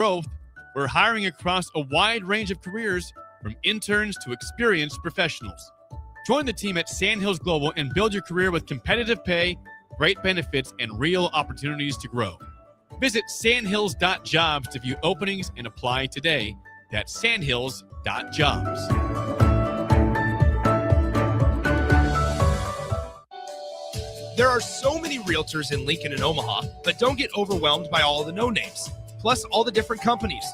growth, we're hiring across a wide range of careers from interns to experienced professionals. Join the team at Sandhills Global and build your career with competitive pay, great benefits, and real opportunities to grow. Visit sandhills.jobs to view openings and apply today. That's sandhills.jobs. There are so many realtors in Lincoln and Omaha, but don't get overwhelmed by all the no-names, plus all the different companies.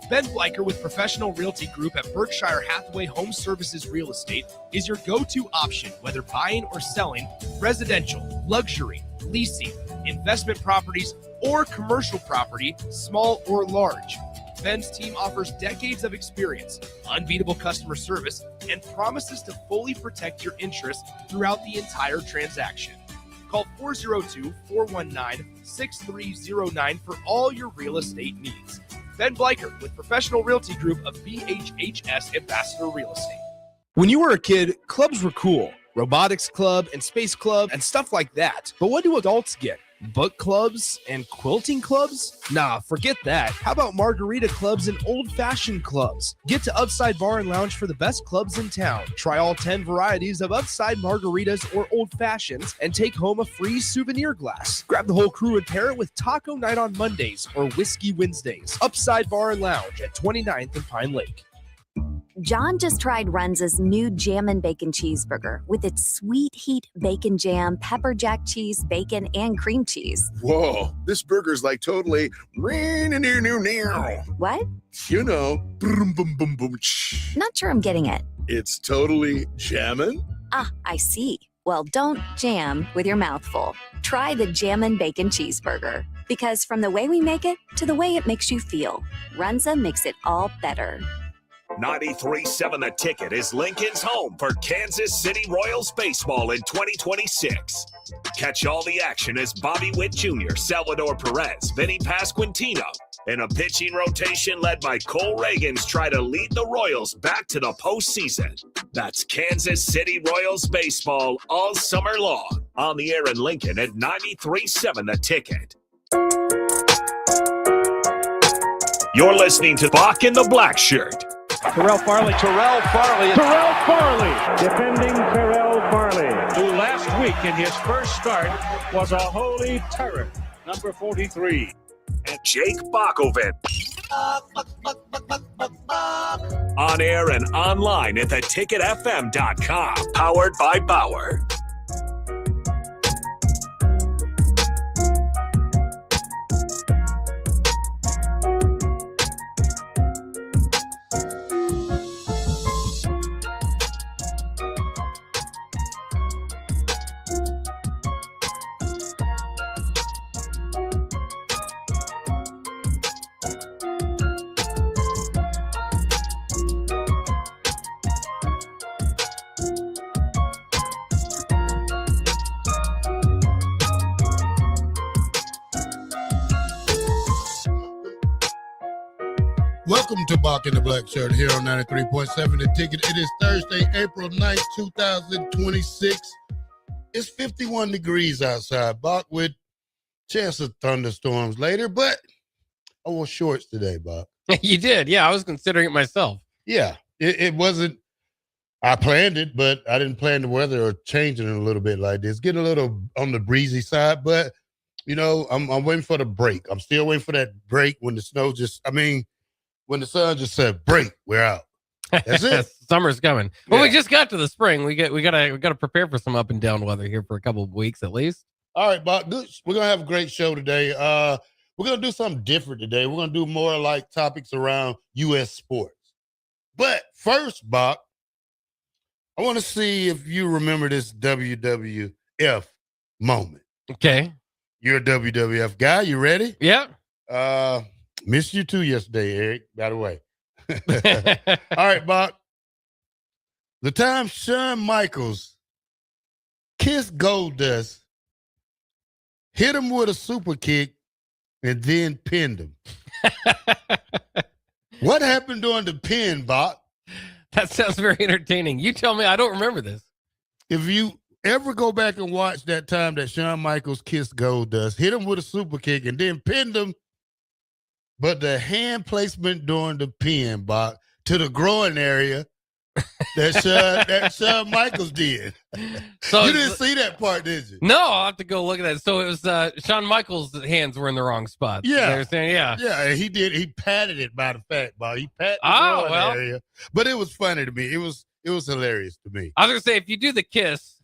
Ben Bleicher with Professional Realty Group at Berkshire Hathaway Home Services Real Estate is your go-to option, whether buying or selling residential, luxury, leasing, investment properties, or commercial property, small or large. Ben's team offers decades of experience, unbeatable customer service, and promises to fully protect your interests throughout the entire transaction. Call 402-419-6309 for all your real estate needs. Ben Bleicher with Professional Realty Group of BHHS Ambassador Real Estate. When you were a kid, clubs were cool. Robotics club and space club and stuff like that. But what do adults get? Book clubs and quilting clubs? Nah, forget that. How about margarita clubs and old-fashioned clubs? Get to Upside Bar and Lounge for the best clubs in town. Try all 10 varieties of Upside margaritas or old-fashions and take home a free souvenir glass. Grab the whole crew and pair it with Taco Night on Mondays or Whiskey Wednesdays. Upside Bar and Lounge at 29th and Pine Lake. John just tried Runza's new Jammin' Bacon Cheeseburger with its sweet heat bacon jam, pepper jack cheese, bacon, and cream cheese. Whoa, this burger's like totally What? you know, boom, boom, boom, boom. Not sure I'm getting it. It's totally jammin'. Ah, I see. Well, don't jam with your mouth full. Try the Jammin' Bacon Cheeseburger. Because from the way we make it to the way it makes you feel, Runza makes it all better. 93.7 The Ticket is Lincoln's home for Kansas City Royals baseball in 2026. Catch all the action as Bobby Witt Jr., Salvador Perez, Vinny Pasquantino, and a pitching rotation led by Cole Reagans try to lead the Royals back to the postseason. That's Kansas City Royals baseball all summer long. On the air in Lincoln at 93.7 The Ticket. You're listening to Bock in the Blackshirt. Terrell Farley, defending Terrell Farley, who last week in his first start was a holy terror, number 43. And Jake Bockovic. On air and online at theticketfm.com. Powered by Bauer. Welcome to Bock in the Blackshirt here on 93.7 The Ticket. It is Thursday, April 9th, 2026. It's 51 degrees outside, Bock, with chance of thunderstorms later, but I wore shorts today, Bock. You did, yeah. I was considering it myself. Yeah, it wasn't, I planned it, but I didn't plan the weather or changing it a little bit like this. Getting a little on the breezy side, but, you know, I'm waiting for the break. I'm still waiting for that break when the snow when the sun just said break, we're out. That's it. Summer's coming. Well, Yeah. we just got to the spring. We gotta prepare for some up and down weather here for a couple of weeks at least. All right, Bob. We're gonna have a great show today. We're gonna do something different today. We're gonna do more like topics around U.S. sports. But first, Bob, I want to see if you remember this WWF moment. Okay. You're a WWF guy. You ready? Yeah. Missed you too yesterday, Eric, by the way. All right, Bob. The time Shawn Michaels kissed Goldust, hit him with a super kick, and then pinned him. What happened during the pin, Bob? That sounds very entertaining. You tell me. I don't remember this. If you ever go back and watch that time that Shawn Michaels kissed Goldust, hit him with a super kick, and then pinned him, but the hand placement during the pin, Bob, to the groin area that Shawn Michaels did. So you didn't see that part, did you? No, I'll have to go look at that. So it was Shawn Michaels' hands were in the wrong spot. Yeah. They were saying, yeah. Yeah, he did. He patted it by the fact, Bob. He patted the groin area. But it was funny to me. It was hilarious to me. I was going to say, if you do the kiss,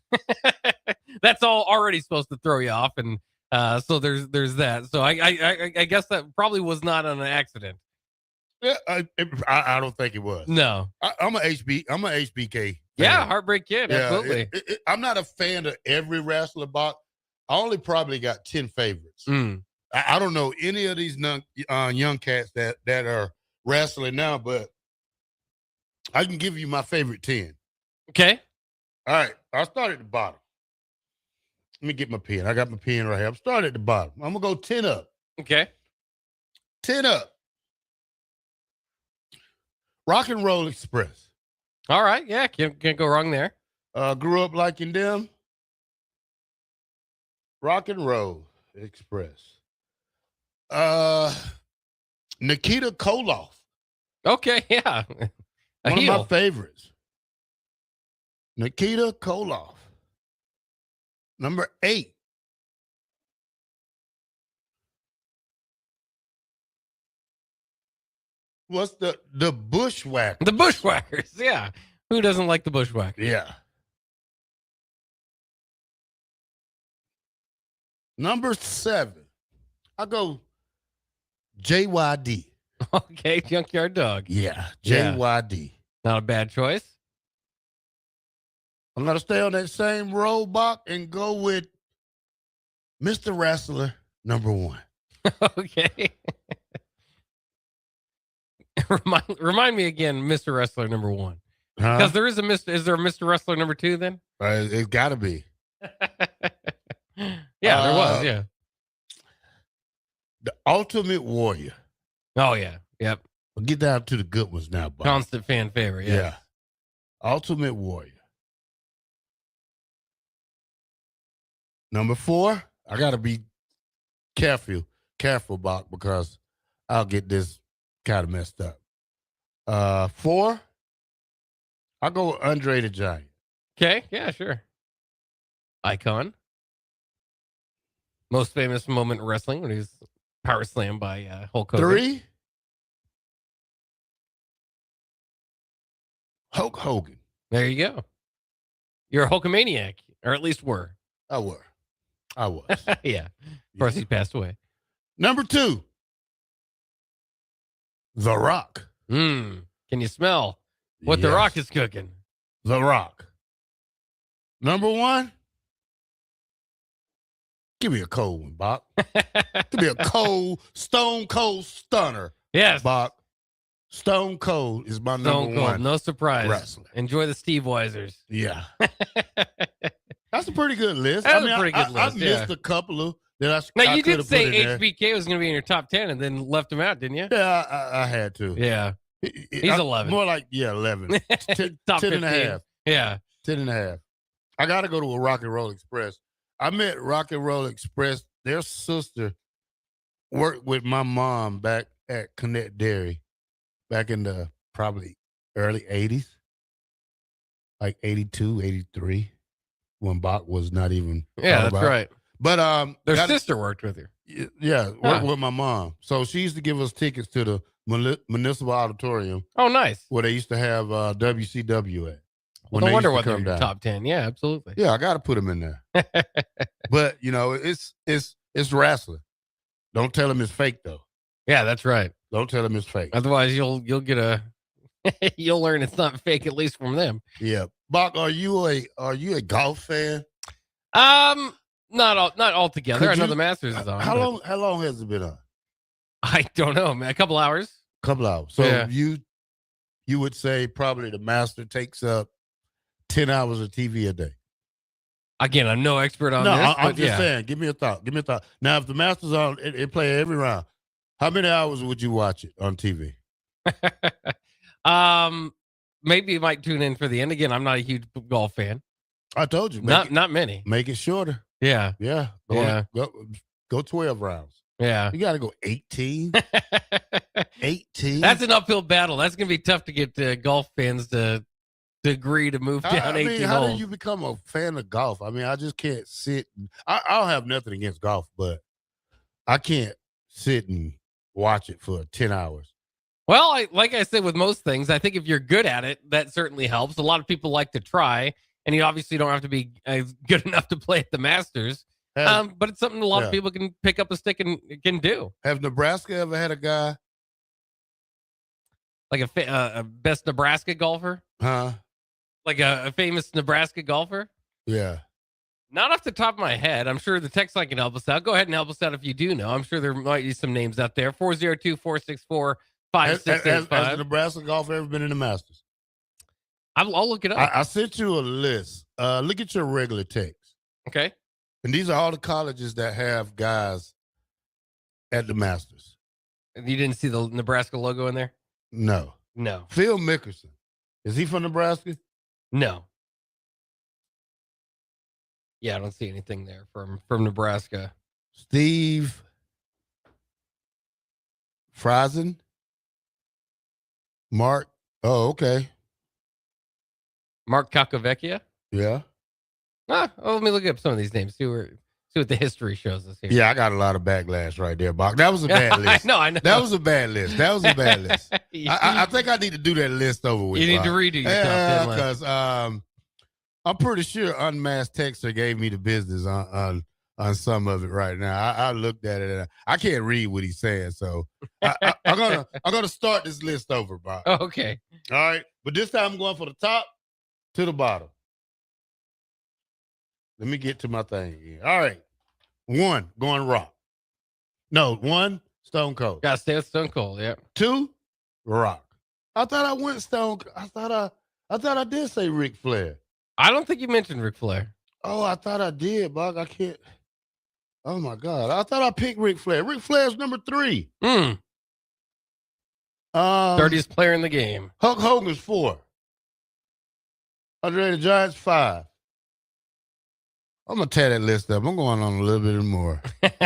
that's all already supposed to throw you off. And so there's that. So I guess that probably was not an accident. Yeah, I don't think it was. No. I'm an HBK fan. Yeah, Heartbreak Kid, Yeah, absolutely. I'm not a fan of every wrestler, Bob. I only probably got 10 favorites. I don't know any of these young cats that are wrestling now, but I can give you my favorite 10. Okay. All right. I'll start at the bottom. Let me get my pen. I got my pen right here. I'm starting at the bottom. I'm going to go 10 up. Okay. 10 up. Rock and Roll Express. All right. Yeah. Can't go wrong there. Grew up liking them. Rock and Roll Express. Nikita Koloff. Okay. Yeah. One of my favorites. Nikita Koloff. Number 8. What's the Bushwhackers? The Bushwhackers, yeah. Who doesn't like the Bushwhackers? Yeah. Number 7. I'll go JYD. Okay, Junkyard Dog. Yeah, JYD. Yeah. Not a bad choice. I'm going to stay on that same road, Bock, and go with Mr. Wrestler number 1. Okay. Remind me again, Mr. Wrestler number 1. Because there is is there a Mr. Wrestler number 2 then? It's got to be. Yeah, there was, yeah. The Ultimate Warrior. Oh, yeah. Yep. We'll get down to the good ones now, Bock. Constant fan favorite, yeah. Ultimate Warrior. Number 4, I got to be careful, Bock, because I'll get this kind of messed up. 4, I'll go with Andre the Giant. Okay, yeah, sure. Icon. Most famous moment in wrestling when he was power slammed by Hulk Hogan. 3, Hulk Hogan. There you go. You're a Hulkamaniac, or at least were. I was. Yeah. Of course, he passed away. Number 2, The Rock. Can you smell what The Rock is cooking? The Rock. Number 1, give me a cold one, Bob. Give me a cold, stone cold stunner. Yes. Bob. Stone Cold is my number 1. No surprise. Wrestler. Enjoy the Steve Weisers. Yeah. That's a pretty good list. That's a pretty good list. I missed a couple of that Now, you could did have say put in there. HBK was going to be in your top 10 and then left him out, didn't you? Yeah, I had to. Yeah. He's 11. More like, 11. 10, Top 10 and a 15. half. Yeah. 10 and a half. I got to go to a Rock and Roll Express. I met Rock and Roll Express. Their sister worked with my mom back at Connect Dairy back in the probably early 80s, like 82, 83, when Bock was not even. Yeah, that's right. But their sister worked with her. Yeah, worked with my mom. So she used to give us tickets to the Municipal Auditorium. Oh, nice. Where they used to have WCW at. Well, no wonder why they're in your top 10. Yeah, absolutely. Yeah, I got to put them in there. But, it's wrestling. Don't tell them it's fake, though. Yeah, that's right. Don't tell them it's fake. Otherwise, you'll get you'll learn it's not fake, at least from them. Yeah. Bock, are you a golf fan? Not altogether. I know the Masters is on. How long has it been on? I don't know, man. A couple hours. So yeah. you would say probably the Master takes up 10 hours of TV a day. Again, I'm no expert on this. I'm just saying. Give me a thought. Now, if the Masters on, it play every round. How many hours would you watch it on TV? Maybe you might tune in for the end. Again, I'm not a huge golf fan. I told you. Not many. Make it shorter. Yeah. Yeah. Go 12 rounds. Yeah. You got to go 18. 18. That's an uphill battle. That's going to be tough to get golf fans to agree to move down 18 how holes. do you become a fan of golf? I mean, I just can't sit. I'll have nothing against golf, but I can't sit and watch it for 10 hours. Well, like I said, with most things, I think if you're good at it, that certainly helps. A lot of people like to try, and you obviously don't have to be good enough to play at the Masters. But it's something a lot of people can pick up a stick and can do. Have Nebraska ever had a guy like a best Nebraska golfer? Huh? Like a famous Nebraska golfer? Yeah. Not off the top of my head. I'm sure the text line can help us out. Go ahead and help us out if you do know. I'm sure there might be some names out there. 402-464-5685. Has the Nebraska golfer ever been in the Masters? I'll look it up. I sent you a list. Look at your regular text. Okay. And these are all the colleges that have guys at the Masters. You didn't see the Nebraska logo in there? No. Phil Mickelson. Is he from Nebraska? No. Yeah, I don't see anything there from Nebraska. Steve Friesen? Mark? Oh, okay. Mark Kakavecchia? Yeah. Let me look up some of these names. See what the history shows us here. Yeah, I got a lot of backlash right there, Bock. That was a bad list. I know. That was a bad list. I think I need to do that list over with. You need to redo your top 10 list. Because I'm pretty sure Unmasked Texter gave me the business on some of it right now. I looked at it and I can't read what he's saying, so I'm gonna start this list over, Bock. Oh, okay. All right, but this time I'm going from the top to the bottom. Let me get to my thing here. All right. 1, going Rock. No, 1, Stone Cold. Gotta stay with Stone Cold, yeah. 2, Rock. I thought I went Stone. I thought I did say Ric Flair. I don't think you mentioned Ric Flair. Oh, I thought I did, Bock. I can't. Oh my God. I thought I picked Ric Flair. Ric Flair's number 3. Dirtiest player in the game. Hulk Hogan's 4. Andre the Giant's 5. I'm gonna tear that list up. I'm going on a little bit more. Let's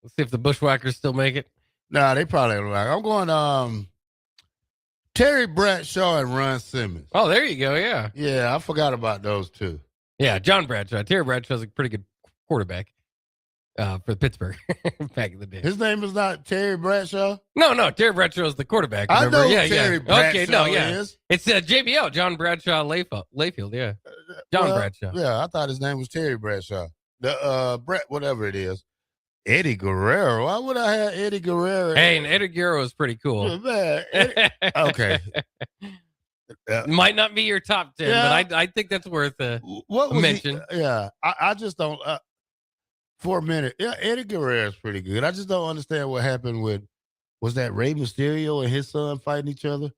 see if the Bushwhackers still make it. Nah, they probably don't like. I'm going Terry Bradshaw and Ron Simmons. Oh, there you go. Yeah. Yeah, I forgot about those two. Yeah, John Bradshaw. Terry Bradshaw's a pretty good quarterback for Pittsburgh back in the day. His name is not Terry Bradshaw? No. Terry Bradshaw is the quarterback. Remember? I know Terry Bradshaw okay, no, yeah. is. It's JBL, John Bradshaw Layfield, yeah. John Bradshaw. Yeah, I thought his name was Terry Bradshaw. The Brett, whatever it is. Eddie Guerrero. Why would I have Eddie Guerrero? Hey, and Eddie Guerrero is pretty cool. Man, okay. Might not be your top 10, but I think that's worth a mention. I just don't. For a minute, Eddie Guerrero is pretty good. I just don't understand what happened was that Rey Mysterio and his son fighting each other?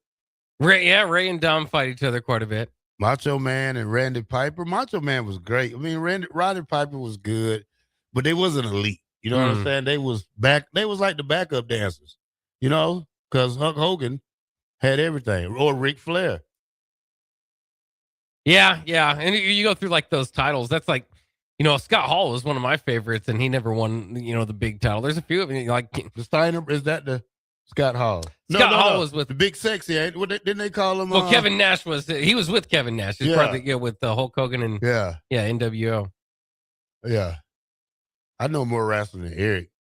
Ray and Dom fight each other quite a bit. Macho Man and Randy Piper. Macho Man was great. I mean, Roddy Piper was good, but they wasn't elite. You know what I'm saying? They was like the backup dancers, you know, because Hulk Hogan had everything, or Ric Flair. Yeah. And you go through like those titles. That's like, you know, Scott Hall was one of my favorites, and he never won, you know, the big title. There's a few of them. Like the Steiner, is that the Scott Hall? Scott Hall was with the Big Sexy. Didn't they call him? Well, Kevin Nash was with Kevin Nash. He's part of with Hulk Hogan and NWO. Yeah, I know more wrestling than Eric.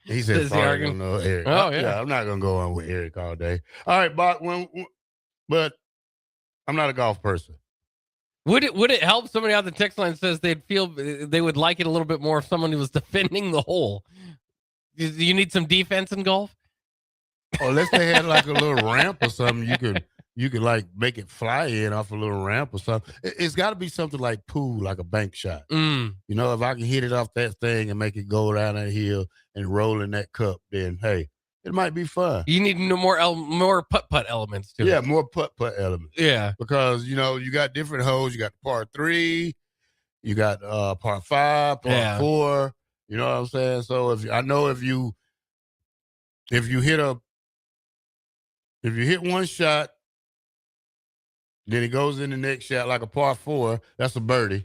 He said, "Sorry, I don't know Eric." Oh yeah, I'm not gonna go on with Eric all day. All right, Bock. But I'm not a golf person. Would it help? Somebody on the text line says they would like it a little bit more if someone was defending the hole. Do you need some defense in golf? Unless they had like a little ramp or something, you could like make it fly in off a little ramp or something. It's got to be something like pool, like a bank shot. You know, if I can hit it off that thing and make it go down that hill and roll in that cup, then hey, it might be fun. You need more putt elements to it. Yeah, more putt elements. Yeah, because you know you got different holes. You got par 3, you got par 5, par 4. You know what I'm saying? So if you hit one shot, then it goes in the next shot like a par 4. That's a birdie.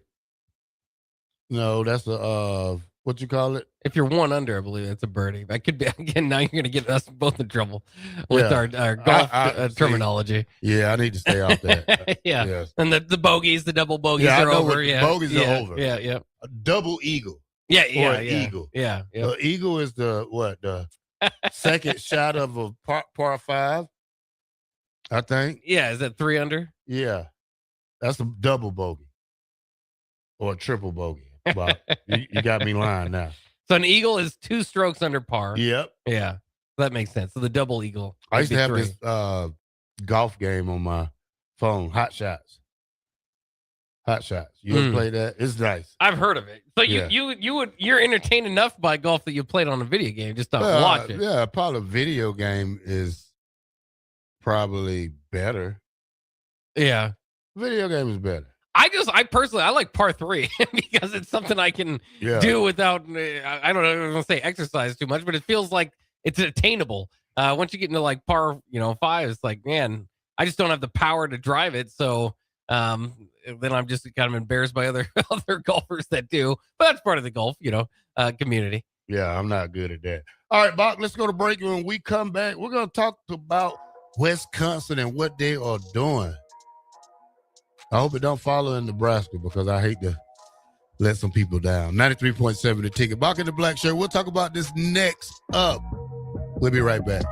No, that's a what you call it? If you're one under, I believe it's a birdie. That could be again. Now you're going to get us both in trouble with our golf terminology. Yeah, I need to stay off that. Yeah, yes. And the bogeys, the double bogeys are over. Yeah, bogeys are over. Yeah. A double eagle. Yeah, or an eagle. Yeah. The eagle is the second shot of a par 5. I think. Yeah, is that 3 under? Yeah, that's a double bogey or a triple bogey. Well, you got me lying now. So an eagle is 2 strokes under par. Yep. Yeah, that makes sense. So the double eagle. I used to have 3. this golf game on my phone, Hot Shots. You ever play that? It's nice. I've heard of it. So you're entertained enough by golf that you played on a video game, just to watch it. Yeah, probably a video game is probably better. Yeah. Video game is better. I personally like par 3 because it's something I can do without, I don't know, I don't want to say exercise too much, but it feels like it's attainable. Once you get into like par, 5, it's like, man, I just don't have the power to drive it. So then I'm just kind of embarrassed by other golfers that do, but that's part of the golf, community. Yeah, I'm not good at that. All right, Bock, let's go to break. When we come back, we're going to talk about Wisconsin and what they are doing. I hope it don't follow in Nebraska because I hate to let some people down. 93.7 The Ticket. Bock in the Black Shirt. We'll talk about this next up. We'll be right back.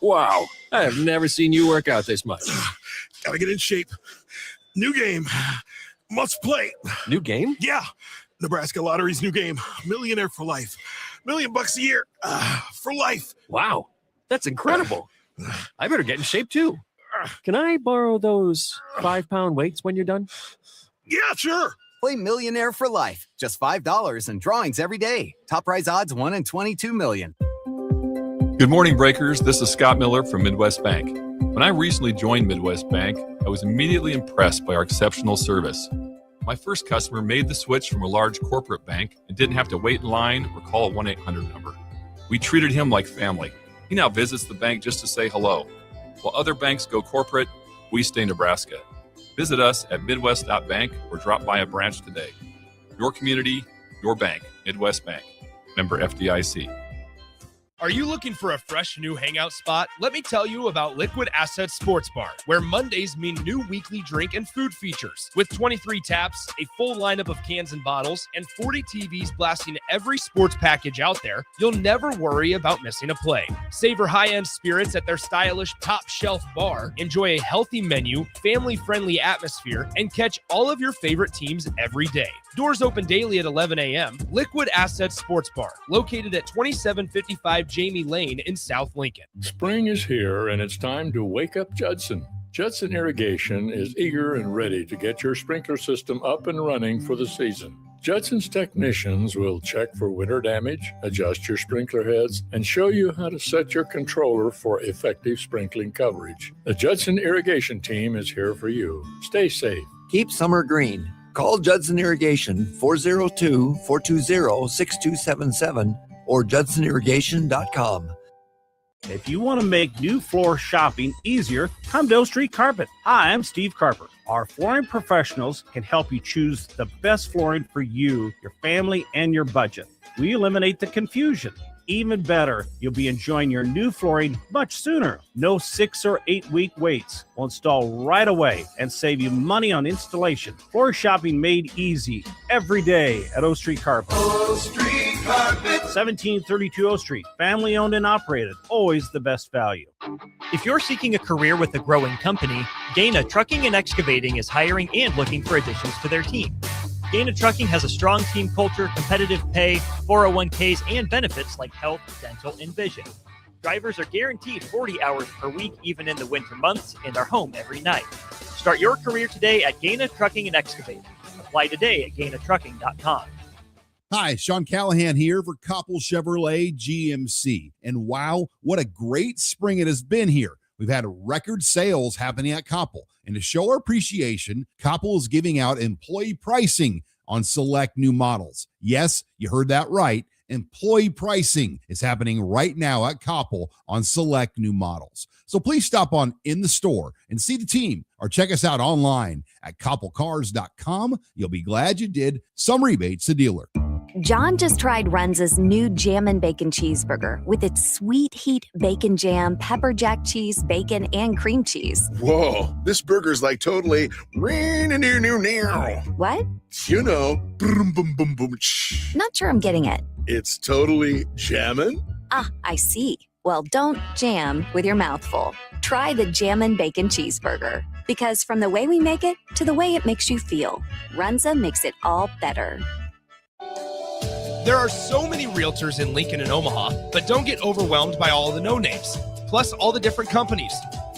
Wow, I have never seen you work out this much. Gotta get in shape. New game. Must play. New game? Yeah. Nebraska Lottery's new game. Millionaire for life. $1 million a year. For life. Wow, that's incredible. I better get in shape too. Can I borrow those 5-pound weights when you're done? Yeah, sure. Play Millionaire for Life. Just $5 and drawings every day. Top prize odds 1 in 22 million. Good morning, Breakers. This is Scott Miller from Midwest Bank. When I recently joined Midwest Bank, I was immediately impressed by our exceptional service. My first customer made the switch from a large corporate bank and didn't have to wait in line or call a 1-800 number. We treated him like family. He now visits the bank just to say hello. While other banks go corporate, we stay Nebraska. Visit us at midwest.bank or drop by a branch today. Your community, your bank. Midwest Bank. Member FDIC. Are you looking for a fresh new hangout spot? Let me tell you about Liquid Asset Sports Bar, where Mondays mean new weekly drink and food features. With 23 taps, a full lineup of cans and bottles, and 40 TVs blasting every sports package out there, you'll never worry about missing a play. Savor high-end spirits at their stylish top-shelf bar, enjoy a healthy menu, family-friendly atmosphere, and catch all of your favorite teams every day. Doors open daily at 11 a.m. Liquid Asset Sports Bar, located at 2755 Jamie Lane in South Lincoln. Spring is here, and it's time to wake up Judson. Judson Irrigation is eager and ready to get your sprinkler system up and running for the season. Judson's technicians will check for winter damage, adjust your sprinkler heads, and show you how to set your controller for effective sprinkling coverage. The Judson Irrigation team is here for you. Stay safe. Keep summer green. Call Judson Irrigation 402-420-6277 or judsonirrigation.com. If you want to make new floor shopping easier, come to O Street Carpet. Hi, I'm Steve Carper. Our flooring professionals can help you choose the best flooring for you, your family, and your budget. We eliminate the confusion. Even better, you'll be enjoying your new flooring much sooner. No 6 or 8 week waits. We'll install right away and save you money on installation. Floor shopping made easy every day at O Street Carpet. O Street Carpet. 1732 O Street. Family owned and operated. Always the best value. If you're seeking a career with a growing company, Gaina Trucking and Excavating is hiring and looking for additions to their team. Gaina Trucking has a strong team culture, competitive pay, 401ks, and benefits like health, dental, and vision. Drivers are guaranteed 40 hours per week, even in the winter months, and are home every night. Start your career today at Gaina Trucking and Excavating. Apply today at GainaTrucking.com. Hi, Sean Callahan here for Koppel Chevrolet GMC. And wow, what a great spring it has been here. We've had record sales happening at Koppel. And to show our appreciation, Koppel is giving out employee pricing on select new models. Yes, you heard that right. Employee pricing is happening right now at Koppel on select new models. So please stop on in the store and see the team or check us out online at koppelcars.com. You'll be glad you did. Some rebates to dealer. John just tried Runza's new Jammin' Bacon Cheeseburger with its sweet heat bacon jam, pepper jack cheese, bacon, and cream cheese. Whoa, this burger's like totally. What? You know, boom, boom, boom, boom. Not sure I'm getting it. It's totally jammin'. Ah, I see. Well, don't jam with your mouth full. Try the Jammin' Bacon Cheeseburger. Because from the way we make it to the way it makes you feel, Runza makes it all better. There are so many realtors in Lincoln and Omaha, but don't get overwhelmed by all the no-names, plus all the different companies.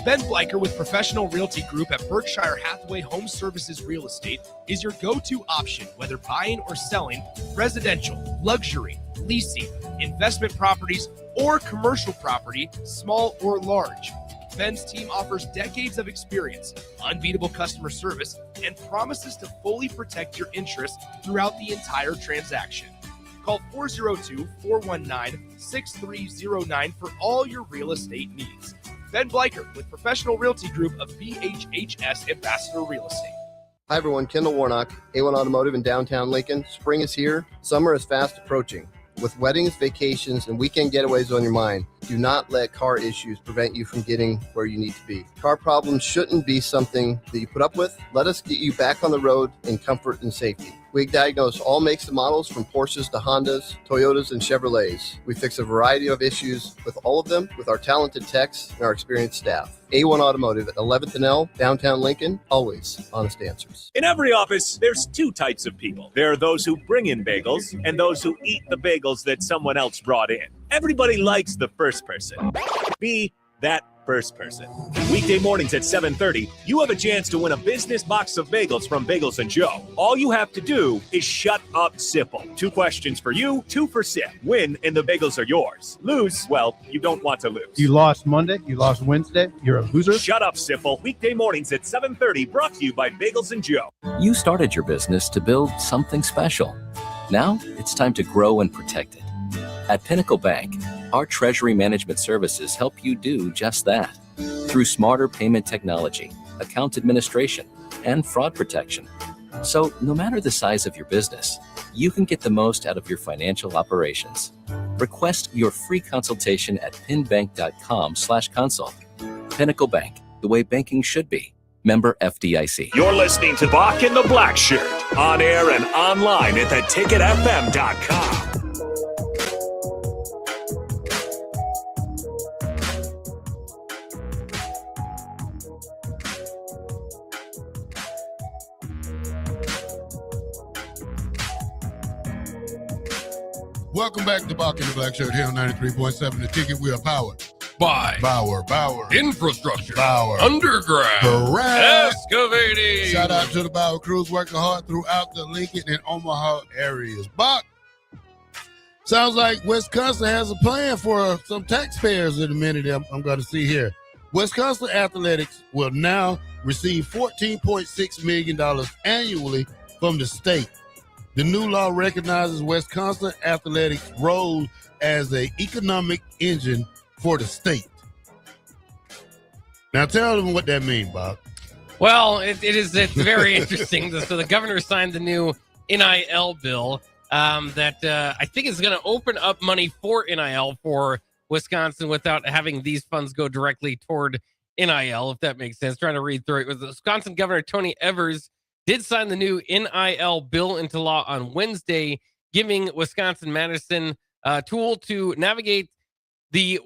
Ben Bleicher with Professional Realty Group at Berkshire Hathaway Home Services Real Estate is your go-to option, whether buying or selling residential, luxury, leasing, investment properties, or commercial property, small or large. Ben's team offers decades of experience, unbeatable customer service, and promises to fully protect your interests throughout the entire transaction. Call 402-419-6309 for all your real estate needs. Ben Bleicher with Professional Realty Group of BHHS Ambassador Real Estate. Hi everyone, Kendall Warnock, A1 Automotive in downtown Lincoln. Spring is here. Summer is fast approaching. With weddings, vacations, and weekend getaways on your mind, do not let car issues prevent you from getting where you need to be. Car problems shouldn't be something that you put up with. Let us get you back on the road in comfort and safety. We diagnose all makes and models from Porsches to Hondas, Toyotas, and Chevrolets. We fix a variety of issues with all of them with our talented techs and our experienced staff. A1 Automotive at 11th and L, downtown Lincoln, always honest answers. In every office, there's two types of people. There are those who bring in bagels and those who eat the bagels that someone else brought in. Everybody likes the first person. Be that first person. Weekday mornings at 7:30, you have a chance to win a business box of bagels from Bagels & Joe. All you have to do is shut up, Sipple. 2 questions for you, 2 for Sip. Win, and the bagels are yours. Lose, well, you don't want to lose. You lost Monday, you lost Wednesday, you're a loser. Shut up, Sipple. Weekday mornings at 7:30, brought to you by Bagels & Joe. You started your business to build something special. Now it's time to grow and protect it. At Pinnacle Bank, our treasury management services help you do just that. Through smarter payment technology, account administration, and fraud protection. So no matter the size of your business, you can get the most out of your financial operations. Request your free consultation at pinbank.com/consult. Pinnacle Bank, the way banking should be. Member FDIC. You're listening to Bock and the Blackshirt, on air and online at theticketfm.com. Welcome back to Bock and the Blackshirt here on 93.7 The Ticket. We are powered by Bauer. Infrastructure. Bauer. Underground. Correct. Excavating. Shout out to the Bauer crews working hard throughout the Lincoln and Omaha areas. Bock, sounds like Wisconsin has a plan for some taxpayers in a minute. I'm going to see here. Wisconsin Athletics will now receive $14.6 million annually from the state. The new law recognizes Wisconsin Athletics' role as an economic engine for the state. Now tell them what that means, Bob. Well, it's very interesting. So the governor signed the new NIL bill that I think is going to open up money for NIL for Wisconsin without having these funds go directly toward NIL, if that makes sense. Trying to read through it. With Wisconsin Governor Tony Evers did sign the new NIL bill into law on Wednesday, giving Wisconsin-Madison a tool to navigate the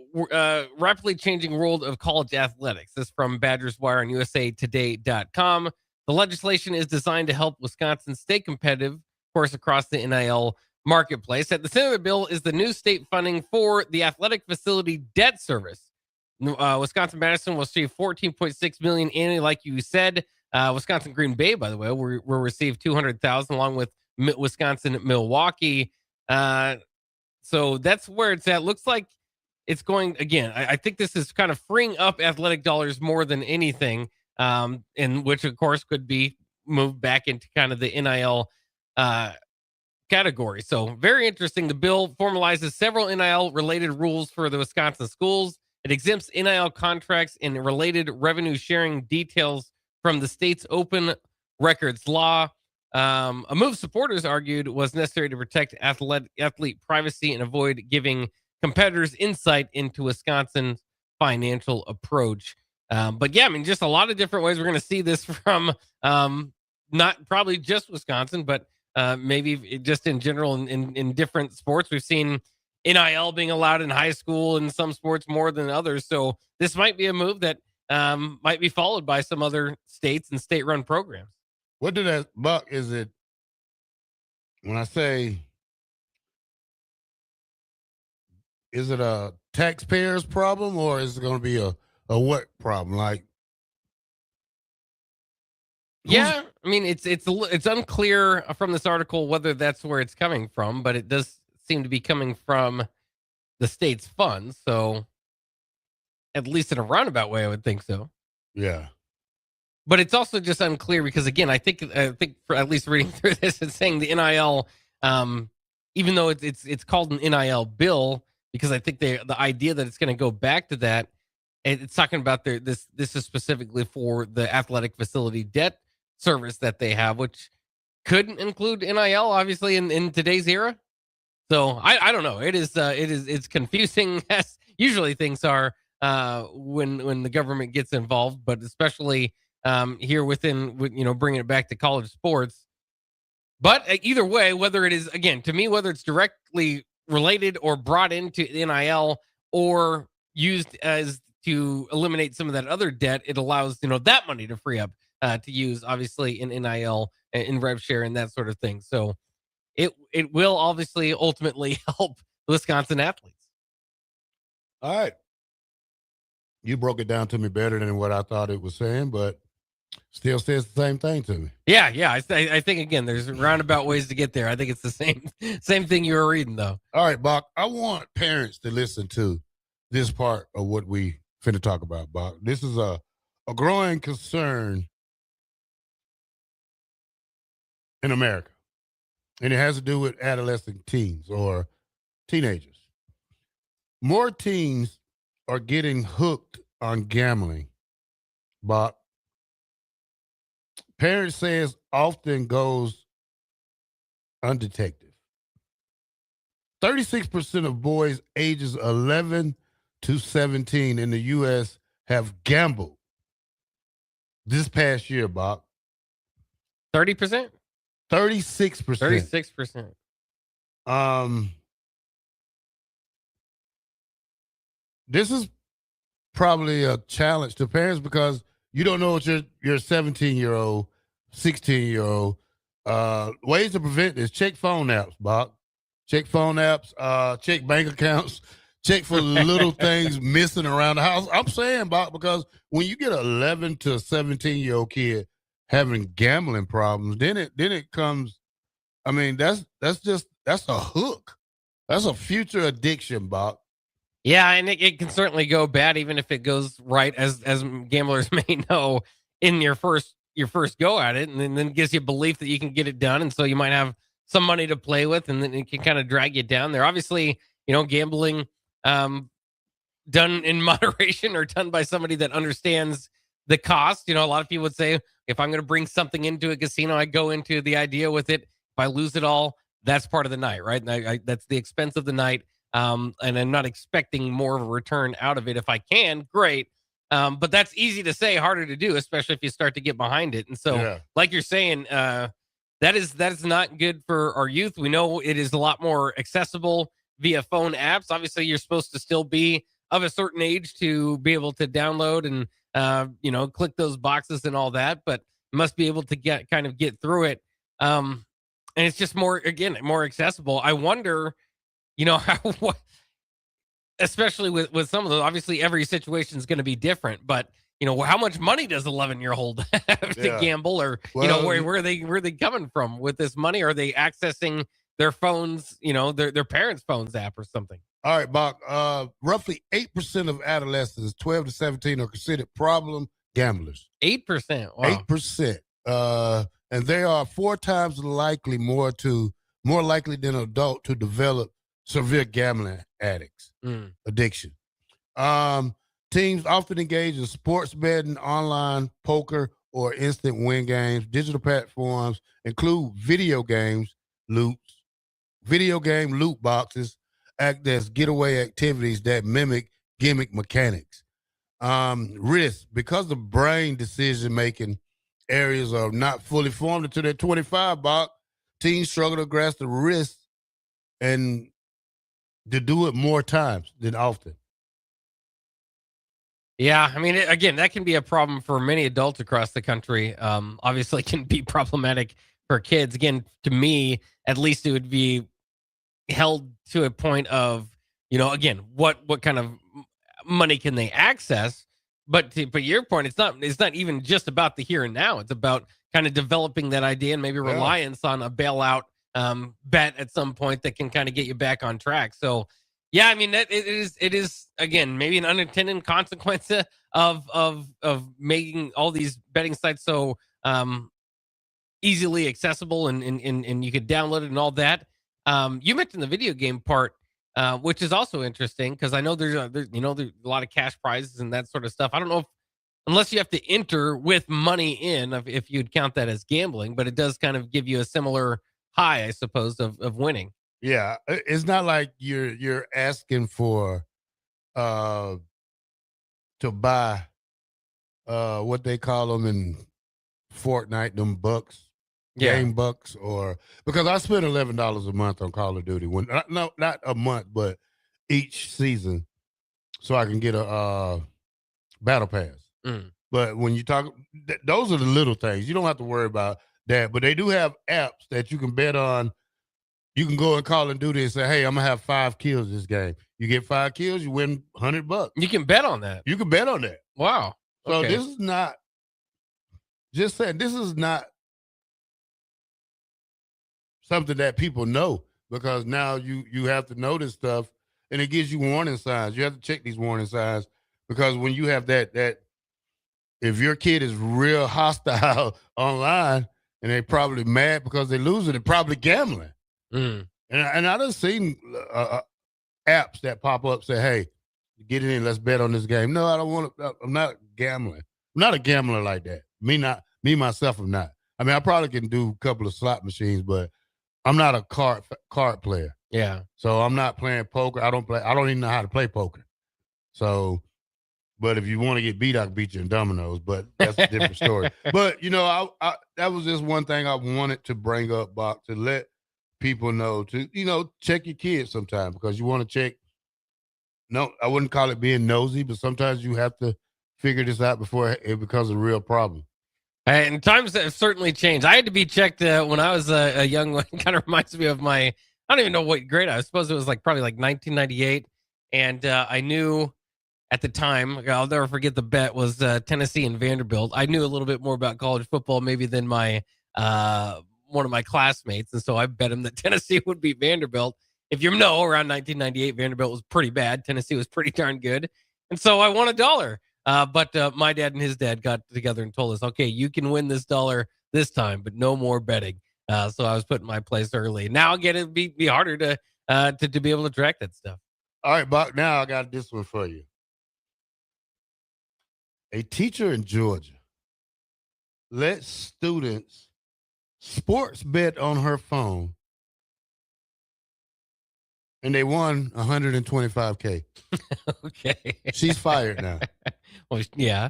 rapidly changing world of college athletics. This is from Badgers Wire and USAToday.com. The legislation is designed to help Wisconsin stay competitive, of course, across the NIL marketplace. At the center of the bill is the new state funding for the athletic facility debt service. Wisconsin-Madison will receive $14.6 million annually, like you said. Wisconsin Green Bay, by the way, will receive $200,000 along with Wisconsin Milwaukee. So that's where it's at. Looks like it's going again. I think this is kind of freeing up athletic dollars more than anything, and which of course could be moved back into kind of the NIL category. So very interesting. The bill formalizes several NIL related rules for the Wisconsin schools. It exempts NIL contracts and related revenue sharing details from the state's open records law. A move supporters argued was necessary to protect athlete privacy and avoid giving competitors insight into Wisconsin's financial approach. But yeah, I mean, just a lot of different ways we're going to see this from not probably just Wisconsin, but maybe just in general in different sports. We've seen NIL being allowed in high school in some sports more than others. So this might be a move that might be followed by some other states and state-run programs. What did that, Buck, is it, when I say, is it a taxpayer's problem or is it going to be a what problem? Like, yeah, I mean, it's unclear from this article whether that's where it's coming from, but it does seem to be coming from the state's funds. So at least in a roundabout way, I would think so. Yeah. But it's also just unclear because, again, I think for at least reading through this, it's saying the NIL, even though it's called an NIL bill, because I think the idea that it's going to go back to that, it's talking about this is specifically for the athletic facility debt service that they have, which couldn't include NIL, obviously, in today's era. So I don't know. It's confusing as usually things are when the government gets involved, but especially here within, bringing it back to college sports. But either way, whether it is, again, to me, whether it's directly related or brought into NIL or used as to eliminate some of that other debt, it allows, that money to free up to use, obviously, in NIL, in rev share and that sort of thing. So it will obviously ultimately help Wisconsin athletes. All right. You broke it down to me better than what I thought it was saying, but still says the same thing to me. Yeah. I think, again, there's roundabout ways to get there. I think it's the same thing you were reading, though. All right, Bock, I want parents to listen to this part of what we finna talk about, Bock. This is a growing concern in America, and it has to do with adolescent teens or teenagers. More teens are getting hooked on gambling, Bock. Parents say it often goes undetected. 36% of boys ages 11 to 17 in the U.S. have gambled this past year, Bob. 30%? 36%. 36%. This is probably a challenge to parents because you don't know what your 17-year-old, 16-year-old, ways to prevent this. Check phone apps, Bob. Check phone apps, check bank accounts, check for little things missing around the house. I'm saying, Bob, because when you get an 11 to 17-year-old kid having gambling problems, then it comes, I mean, that's a hook. That's a future addiction, Bob. Yeah, and it can certainly go bad, even if it goes right, as gamblers may know, in your first go at it, and then gives you belief that you can get it done, and so you might have some money to play with, and then it can kind of drag you down there. Obviously, gambling done in moderation or done by somebody that understands the cost. A lot of people would say, if I'm going to bring something into a casino, I go into the idea with it. If I lose it all, that's part of the night, right? And that's the expense of the night. And I'm not expecting more of a return out of it. If I can, great. But that's easy to say, harder to do, especially if you start to get behind it. And so, like you're saying, that is not good for our youth. We know it is a lot more accessible via phone apps. Obviously, you're supposed to still be of a certain age to be able to download and click those boxes and all that, but must be able to get through it. And it's just more accessible. I wonder, especially with some of those, obviously every situation is going to be different, but how much money does 11-year-old have to gamble, or where are they coming from with this money? Are they accessing their phones, their parents' phones app or something? All right, Bock. Roughly 8% of adolescents 12 to 17 are considered problem gamblers. 8%. Wow. 8%. and they are 4 times likely more likely than an adult to develop severe gambling addiction. Teens often engage in sports betting, online poker, or instant win games. Digital platforms include video game loot boxes, act as getaway activities that mimic gimmick mechanics. Risk, because the brain decision-making areas are not fully formed until they're 25, Bock, teens struggle to grasp the risk and to do it more times than often. Yeah, I mean, again, that can be a problem for many adults across the country. Obviously, it can be problematic for kids. Again, to me, at least it would be held to a point of, again, what kind of money can they access? But your point, it's not even just about the here and now. It's about kind of developing that idea and maybe reliance on a bailout bet at some point that can kind of get you back on track. So, yeah, I mean, it is again maybe an unintended consequence of making all these betting sites so easily accessible and you could download it and all that. You mentioned the video game part, which is also interesting because I know there's a lot of cash prizes and that sort of stuff. I don't know unless you have to enter with money in, if you'd count that as gambling, but it does kind of give you a similar high, I suppose, of winning. Yeah, it's not like you're asking for to buy what they call them in Fortnite, them bucks. Game bucks, or because I spend $11 a month on Call of Duty. Not a month, but each season, so I can get a battle pass. But when you talk, those are the little things. You don't have to worry about that. But they do have apps that you can bet on. You can go in Call of Duty and say, "Hey, I'm gonna have 5 kills this game." You get 5 kills, you win $100. You can bet on that. You can bet on that. Wow. So Okay. this is not just saying. This is not something that people know, because now you have to know this stuff, and it gives you warning signs. You have to check these warning signs, because when you have that if your kid is real hostile online and they probably mad because they losing, they're probably gambling. And I done seen apps that pop up say, "Hey, get in, let's bet on this game." No, I don't want to. I'm not gambling. I'm not a gambler like that. Me myself, I'm not. I mean, I probably can do a couple of slot machines, but I'm not a card player. Yeah. So I'm not playing poker. I don't even know how to play poker. So, but if you want to get beat, I can beat you in dominoes, but that's a different story. But, I that was just one thing I wanted to bring up, Bock, to let people know to, check your kids sometime, because you want to check. No, I wouldn't call it being nosy, but sometimes you have to figure this out before it becomes a real problem. And times have certainly changed. I had to be checked when I was a young one. Kind of reminds me of I don't even know what grade I suppose it was probably 1998. And I knew at the time, I'll never forget, the bet was Tennessee and Vanderbilt. I knew a little bit more about college football maybe than my one of my classmates. And so I bet him that Tennessee would beat Vanderbilt. If you know, around 1998, Vanderbilt was pretty bad. Tennessee was pretty darn good. And so I won $1. But my dad and his dad got together and told us, "Okay, you can win this $1 this time, but no more betting." So I was put in my place early. Now again, it'd be harder to be able to track that stuff. All right, Bock, now I got this one for you. A teacher in Georgia let students sports bet on her phone, and they won $125K. Okay. She's fired now. Well, yeah.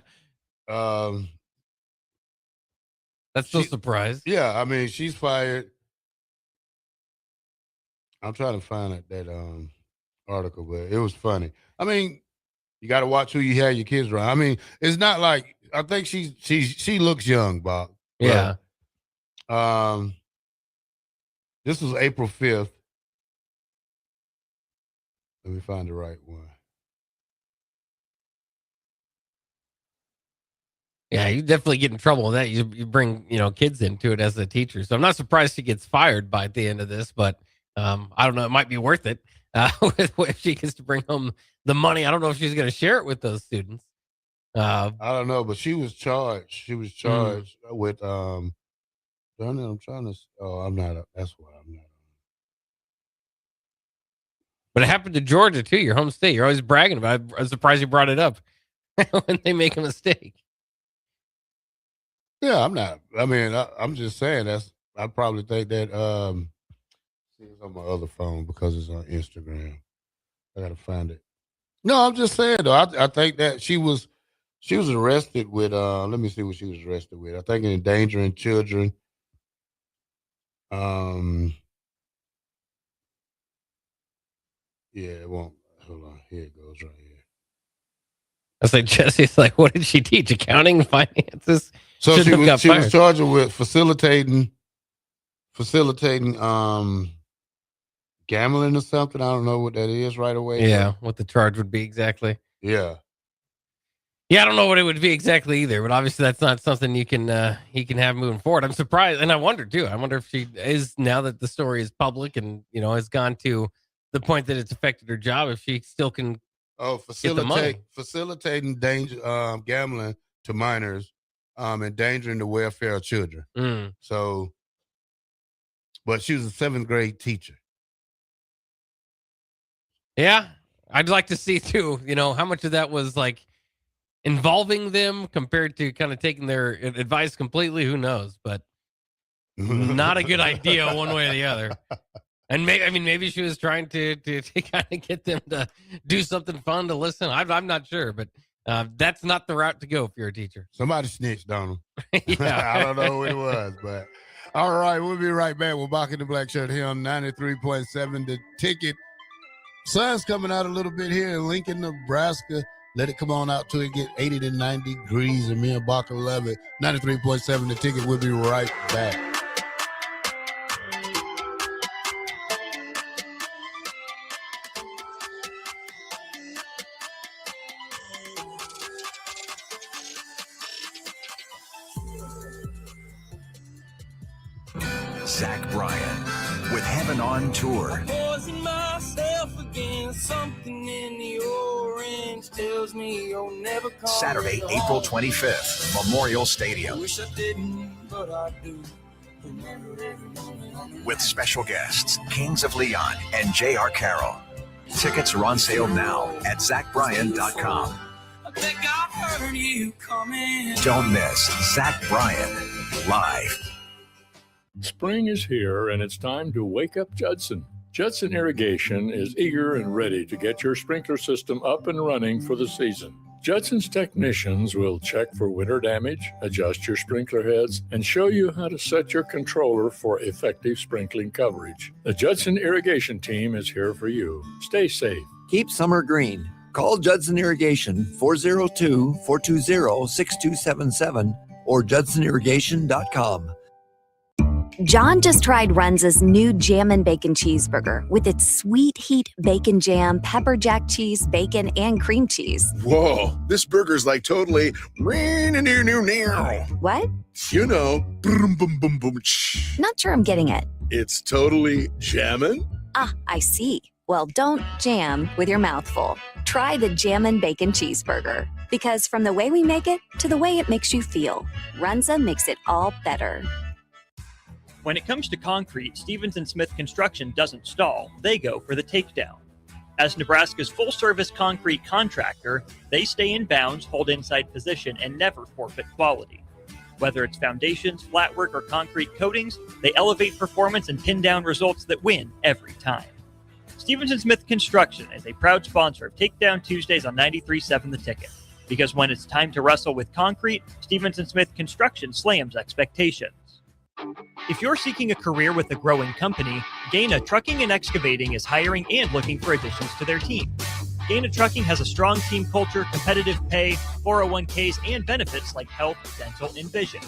That's no surprise. Yeah, I mean, she's fired. I'm trying to find that article, but it was funny. I mean, you got to watch who you have your kids around. I mean, it's not like, I think she looks young, Bob. Yeah. This was April 5th. Let me find the right one. Yeah, you definitely get in trouble with that. You bring kids into it as a teacher, so I'm not surprised she gets fired by the end of this. But I don't know, it might be worth it if she gets to bring home the money. I don't know if she's going to share it with those students. I don't know, but she was charged. She was charged with Darn it, I'm trying to. Oh, I'm not. That's why I'm not. But it happened to Georgia too, your home state. You're always bragging about it. I'm surprised you brought it up when they make a mistake. Yeah, I'm not. I mean, I'm just saying I probably think that. It's on my other phone because it's on Instagram. I gotta find it. No, I'm just saying though. I think that she was arrested with. Let me see what she was arrested with. I think endangering children. Yeah, it won't. Hold on. Here it goes right here. I say Jesse's like, what did she teach? Accounting, finances? So she was fired. charged with facilitating gambling or something. I don't know what that is right away. Yeah, what the charge would be exactly. Yeah. Yeah, I don't know what it would be exactly either, but obviously that's not something he can have moving forward. I'm surprised, and I wonder too. I wonder if she is, now that the story is public and has gone to the point that it's affected her job, if she still can facilitating danger gambling to minors, endangering the welfare of children. So, but she was a 7th grade teacher. Yeah, I'd like to see too, how much of that was like involving them compared to kind of taking their advice completely. Who knows? But not a good idea one way or the other. And maybe she was trying to kind of get them to do something fun to listen. I'm not sure, but that's not the route to go if you're a teacher. Somebody snitched on them. Yeah. I don't know who it was, but all right, we'll be right back. We're Bock in the Blackshirt here on 93.7 The Ticket. Sun's coming out a little bit here in Lincoln, Nebraska. Let it come on out till it get 80 to 90 degrees, and me and Bock love it. 93.7 The Ticket. We'll be right back. Zach Bryan with Heaven on Tour. Poison myself again. Something in the orange tells me you'll never come. Saturday, April 25th, Memorial Stadium. Wish I didn't, but I do. With special guests, Kings of Leon and J.R. Carroll. Tickets are on sale now at ZachBryan.com. I think I've heard you coming. Don't miss Zach Bryan live. Spring is here, and it's time to wake up Judson. Judson Irrigation is eager and ready to get your sprinkler system up and running for the season. Judson's technicians will check for winter damage, adjust your sprinkler heads, and show you how to set your controller for effective sprinkling coverage. The Judson Irrigation team is here for you. Stay safe. Keep summer green. Call Judson Irrigation 402-420-6277 or judsonirrigation.com. John just tried Runza's new Jammin' Bacon Cheeseburger with its sweet heat bacon jam, pepper jack cheese, bacon, and cream cheese. Whoa, this burger's like totally What? you know, boom, boom, boom, boom. Not sure I'm getting it. It's totally jammin'. Ah, I see. Well, don't jam with your mouth full. Try the Jammin' Bacon Cheeseburger. Because from the way we make it to the way it makes you feel, Runza makes it all better. When it comes to concrete, Stevens & Smith Construction doesn't stall. They go for the takedown. As Nebraska's full-service concrete contractor, they stay in bounds, hold inside position, and never forfeit quality. Whether it's foundations, flatwork, or concrete coatings, they elevate performance and pin down results that win every time. Stevens & Smith Construction is a proud sponsor of Takedown Tuesdays on 93.7 The Ticket. Because when it's time to wrestle with concrete, Stevens & Smith Construction slams expectations. If you're seeking a career with a growing company, Gaina Trucking and Excavating is hiring and looking for additions to their team. Gaina Trucking has a strong team culture, competitive pay, 401ks, and benefits like health, dental, and vision.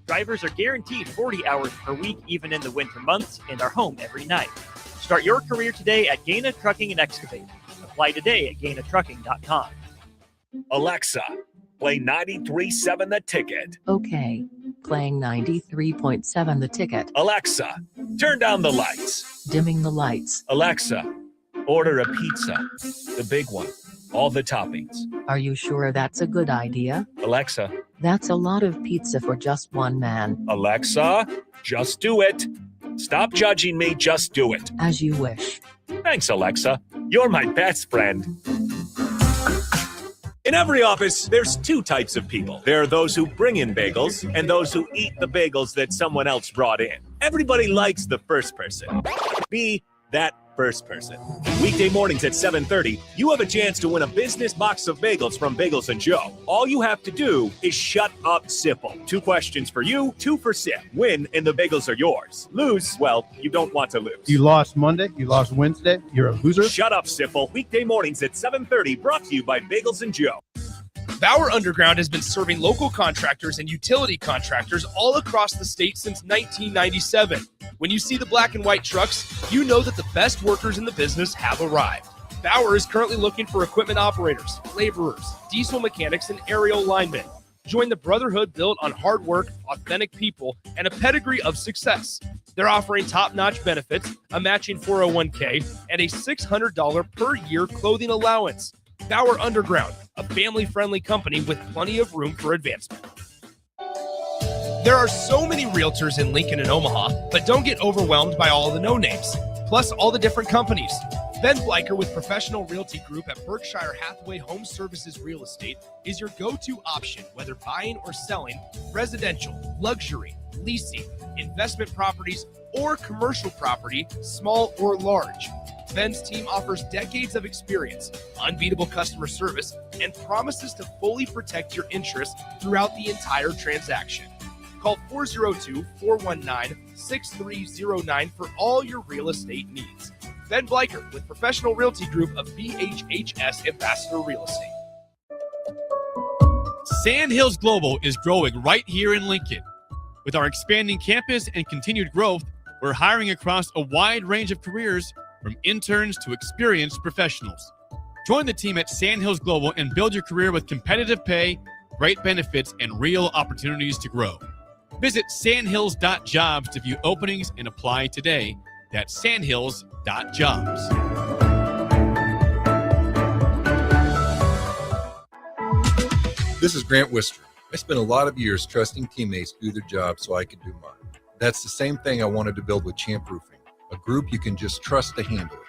Drivers are guaranteed 40 hours per week, even in the winter months, and are home every night. Start your career today at Gaina Trucking and Excavating. Apply today at GainaTrucking.com. Alexa, play 93.7 The Ticket. Okay, playing 93.7 The Ticket. Alexa, turn down the lights. Dimming the lights. Alexa, order a pizza. The big one. All the toppings. Are you sure that's a good idea? Alexa, That's a lot of pizza for just one man. Alexa, just do it. Stop judging me, just do it. As you wish. Thanks, Alexa. You're my best friend. In every office, there's two types of people. There are those who bring in bagels and those who eat the bagels that someone else brought in. Everybody likes the first person. Be that first person. Weekday mornings at 7:30, you have a chance to win a business box of bagels from Bagels and Joe. All you have to do is shut up, Sipple. 2 questions for you, 2 for Sip. Win, and the bagels are yours. Lose, well, you don't want to lose. You lost Monday, you lost Wednesday, you're a loser. Shut up, Sipple. Weekday mornings at 7:30, brought to you by Bagels and Joe. Bauer Underground has been serving local contractors and utility contractors all across the state since 1997. When you see the black and white trucks, you know that the best workers in the business have arrived. Bauer is currently looking for equipment operators, laborers, diesel mechanics, and aerial linemen. Join the brotherhood built on hard work, authentic people, and a pedigree of success. They're offering top-notch benefits, a matching 401k, and a $600 per year clothing allowance. Bauer Underground, a family-friendly company with plenty of room for advancement. There are so many realtors in Lincoln and Omaha, but don't get overwhelmed by all the no-names, plus all the different companies. Ben Bleicher with Professional Realty Group at Berkshire Hathaway Home Services Real Estate is your go-to option, whether buying or selling residential, luxury, leasing, investment properties, or commercial property, small or large. Ben's team offers decades of experience, unbeatable customer service, and promises to fully protect your interests throughout the entire transaction. Call 402-419-6309 for all your real estate needs. Ben Bleicher with Professional Realty Group of BHHS Ambassador Real Estate. Sandhills Global is growing right here in Lincoln. With our expanding campus and continued growth, we're hiring across a wide range of careers, from interns to experienced professionals. Join the team at Sandhills Global and build your career with competitive pay, great benefits, and real opportunities to grow. Visit sandhills.jobs to view openings and apply today. That's sandhills.jobs. This is Grant Wister. I spent a lot of years trusting teammates to do their job so I could do mine. That's the same thing I wanted to build with Champ Roofing, a group you can just trust to handle it.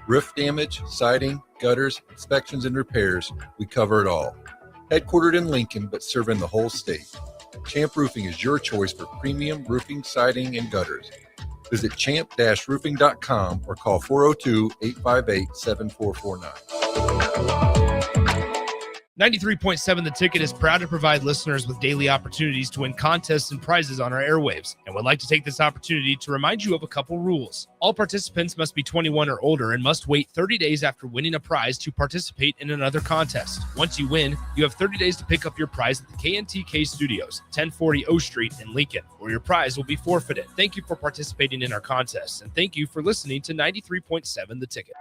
Roof damage, siding, gutters, inspections, and repairs, we cover it all. Headquartered in Lincoln, but serving the whole state. Champ Roofing is your choice for premium roofing, siding, and gutters. Visit champ-roofing.com or call 402-858-7449. 93.7 The Ticket is proud to provide listeners with daily opportunities to win contests and prizes on our airwaves, and would like to take this opportunity to remind you of a couple rules. All participants must be 21 or older and must wait 30 days after winning a prize to participate in another contest. Once you win, you have 30 days to pick up your prize at the KNTK Studios, 1040 O Street in Lincoln, or your prize will be forfeited. Thank you for participating in our contests, and thank you for listening to 93.7 The Ticket.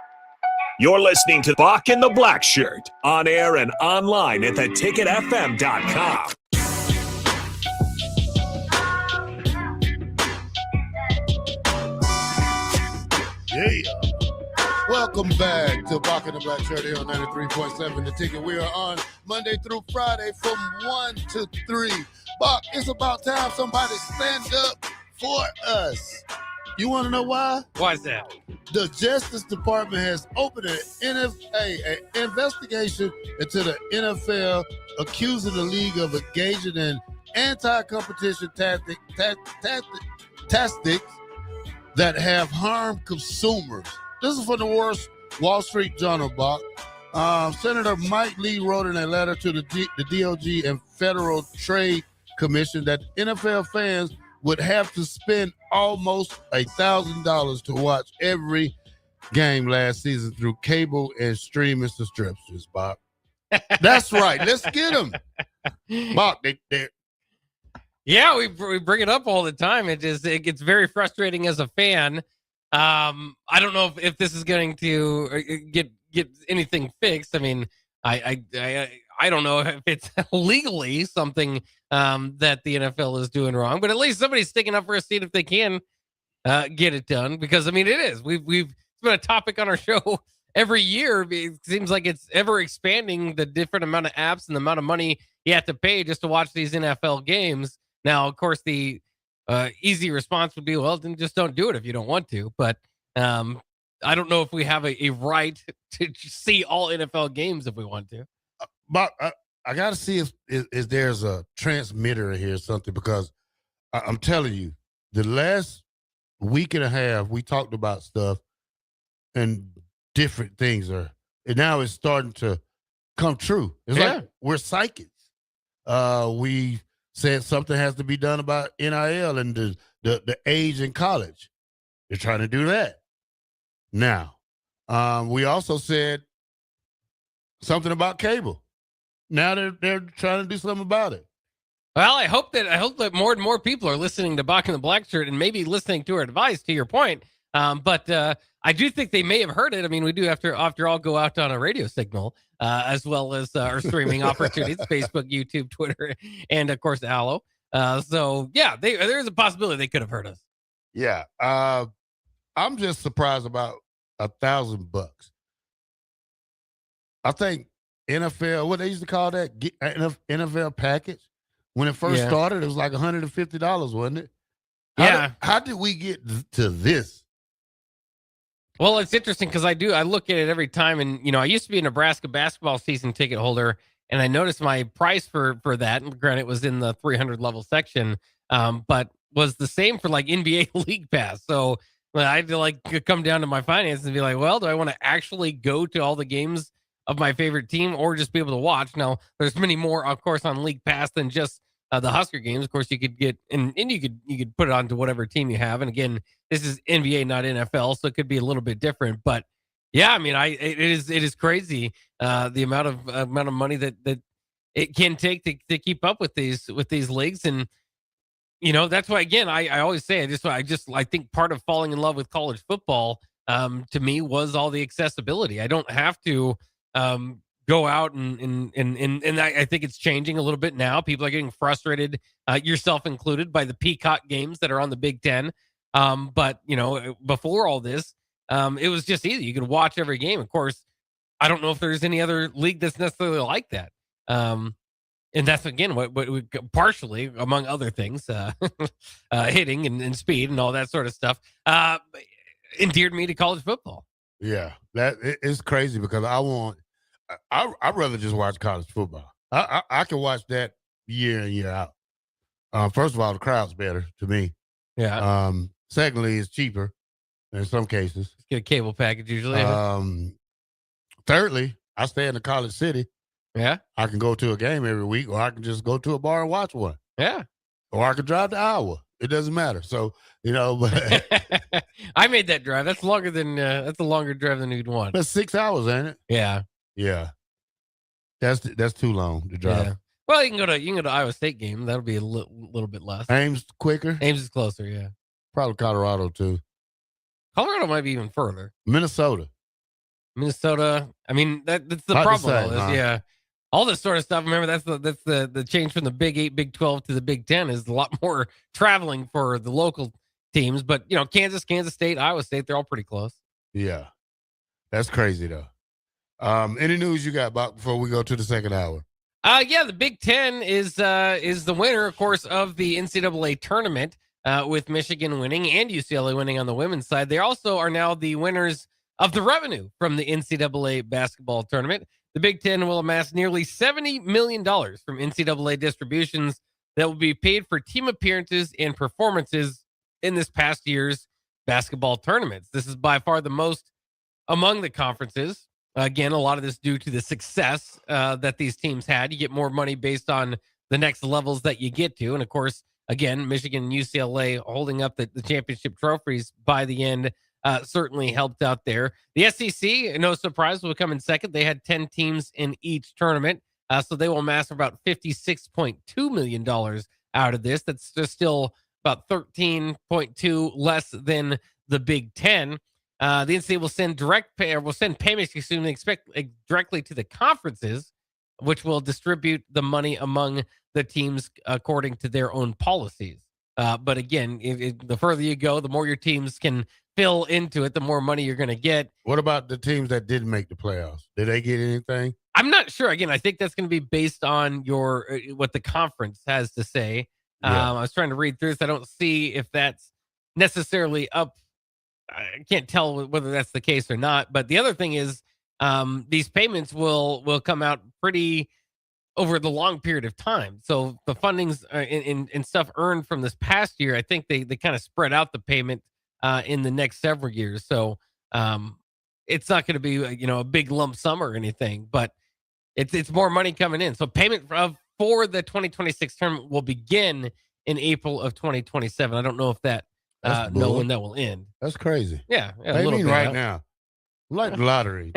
You're listening to Bock and the Blackshirt, on air and online at theticketfm.com. Yeah. Welcome back to Bock and the Blackshirt here on 93.7 The Ticket. We are on Monday through Friday from 1 to 3. Bock, it's about time somebody stand up for us. You want to know why? Why is that? The Justice Department has opened an investigation into the NFL, accusing the league of engaging in anti-competition tactics that have harmed consumers. This is from the Wall Street Journal, Bock. Senator Mike Lee wrote in a letter to the DOJ and Federal Trade Commission that NFL fans would have to spend almost $1,000 to watch every game last season through cable and streaming subscriptions, Bob. That's right. Let's get them. Bob, Yeah, we bring it up all the time. It gets very frustrating as a fan. I don't know if this is going to get anything fixed. I mean, I don't know if it's legally something that the NFL is doing wrong, but at least somebody's sticking up for a seat if they can get it done. Because I mean, it is. It's been a topic on our show every year. It seems like it's ever expanding, the different amount of apps and the amount of money you have to pay just to watch these NFL games. Now, of course, the easy response would be, well, then just don't do it if you don't want to. But I don't know if we have a right to see all NFL games if we want to. But I got to see if there's a transmitter here or something, because I'm telling you, the last week and a half, we talked about stuff and different things and now it's starting to come true. It's like we're psychics. We said something has to be done about NIL and the age in college. They're trying to do that. Now, we also said something about cable. Now they're trying to do something about it. Well, I hope that more and more people are listening to Bock and the Blackshirt and maybe listening to our advice, to your point. But I do think they may have heard it. I mean, we do after all go out on a radio signal, as well as our streaming opportunities, Facebook, YouTube, Twitter, and of course, Allo. So yeah, there's a possibility they could have heard us. Yeah. I'm just surprised about $1,000. I think NFL, what they used to call that, NFL package. When it first started, it was like $150, wasn't it? How did we get to this? Well, it's interesting because I look at it every time, and I used to be a Nebraska basketball season ticket holder, and I noticed my price for that, and granted it was in the 300 level section, but was the same for like NBA League Pass. So I had to come down to my finances and be like, well, do I want to actually go to all the games of my favorite team or just be able to watch? Now, there's many more, of course, on League Pass than just the Husker games. Of course, you could get and you could put it onto whatever team you have. And again, this is NBA, not NFL, so it could be a little bit different. But yeah, I mean, it is crazy the amount of money that it can take to keep up with these leagues. And that's why, again, I always say I think part of falling in love with college football to me was all the accessibility. I don't have to go out and I think it's changing a little bit now. People are getting frustrated, yourself included, by the Peacock games that are on the Big Ten. But before all this, it was just easy. You could watch every game. Of course, I don't know if there's any other league that's necessarily like that. And that's, again, what partially, among other things, hitting and speed and all that sort of stuff, endeared me to college football. Yeah, that is crazy, because I'd rather just watch college football. I can watch that year in, year out. First of all, the crowd's better to me. Yeah. Secondly, it's cheaper in some cases. Get a cable package usually. Thirdly, I stay in the college city. Yeah. I can go to a game every week, or I can just go to a bar and watch one. Yeah. Or I could drive to Iowa. It doesn't matter. So, but I made that drive. That's longer than that's a longer drive than you'd want. That's 6 hours, ain't it? Yeah. Yeah. That's too long to drive. Yeah. Well, you can go to Iowa State game. That'll be a little bit less. Ames quicker. Ames is closer. Yeah. Probably Colorado too. Colorado might be even further. Minnesota. I mean, that's the Not problem. the same, huh? Yeah. All this sort of stuff. Remember, that's the change from the Big 8, Big 12 to the Big 10 is a lot more traveling for the local teams. But Kansas State, Iowa State, they're all pretty close. Yeah, that's crazy though. Any news you got about before we go to the second hour? Yeah, the Big 10 is the winner, of course, of the NCAA tournament, with Michigan winning and UCLA winning on the women's side. They also are now the winners of the revenue from the NCAA basketball tournament. The Big Ten will amass nearly $70 million from NCAA distributions that will be paid for team appearances and performances in this past year's basketball tournaments. This is by far the most among the conferences. Again, a lot of this due to the success that these teams had. You get more money based on the next levels that you get to. And of course, again, Michigan and UCLA holding up the championship trophies by the end certainly helped out there. The SEC, no surprise, will come in second. They had 10 teams in each tournament, so they will amass about $56.2 million out of this. That's just still about 13.2 less than the Big Ten. The NCAA will send payments, directly to the conferences, which will distribute the money among the teams according to their own policies. But again, the further you go, the more your teams can fill into it, the more money you're going to get. What about the teams that didn't make the playoffs? Did they get anything? I'm not sure. Again, I think that's going to be based on your what the conference has to say. I was trying to read through this. I don't see if that's necessarily up. I can't tell whether that's the case or not. But the other thing is, these payments will come out pretty over the long period of time. So the fundings in stuff earned from this past year, I think they kind of spread out the payment in the next several years. So it's not going to be a big lump sum or anything, but it's more money coming in. So payment for the 2026 term will begin in April of 2027. I don't know if that know when that will end. That's crazy. Yeah, Pay me right now. I'm like the lottery.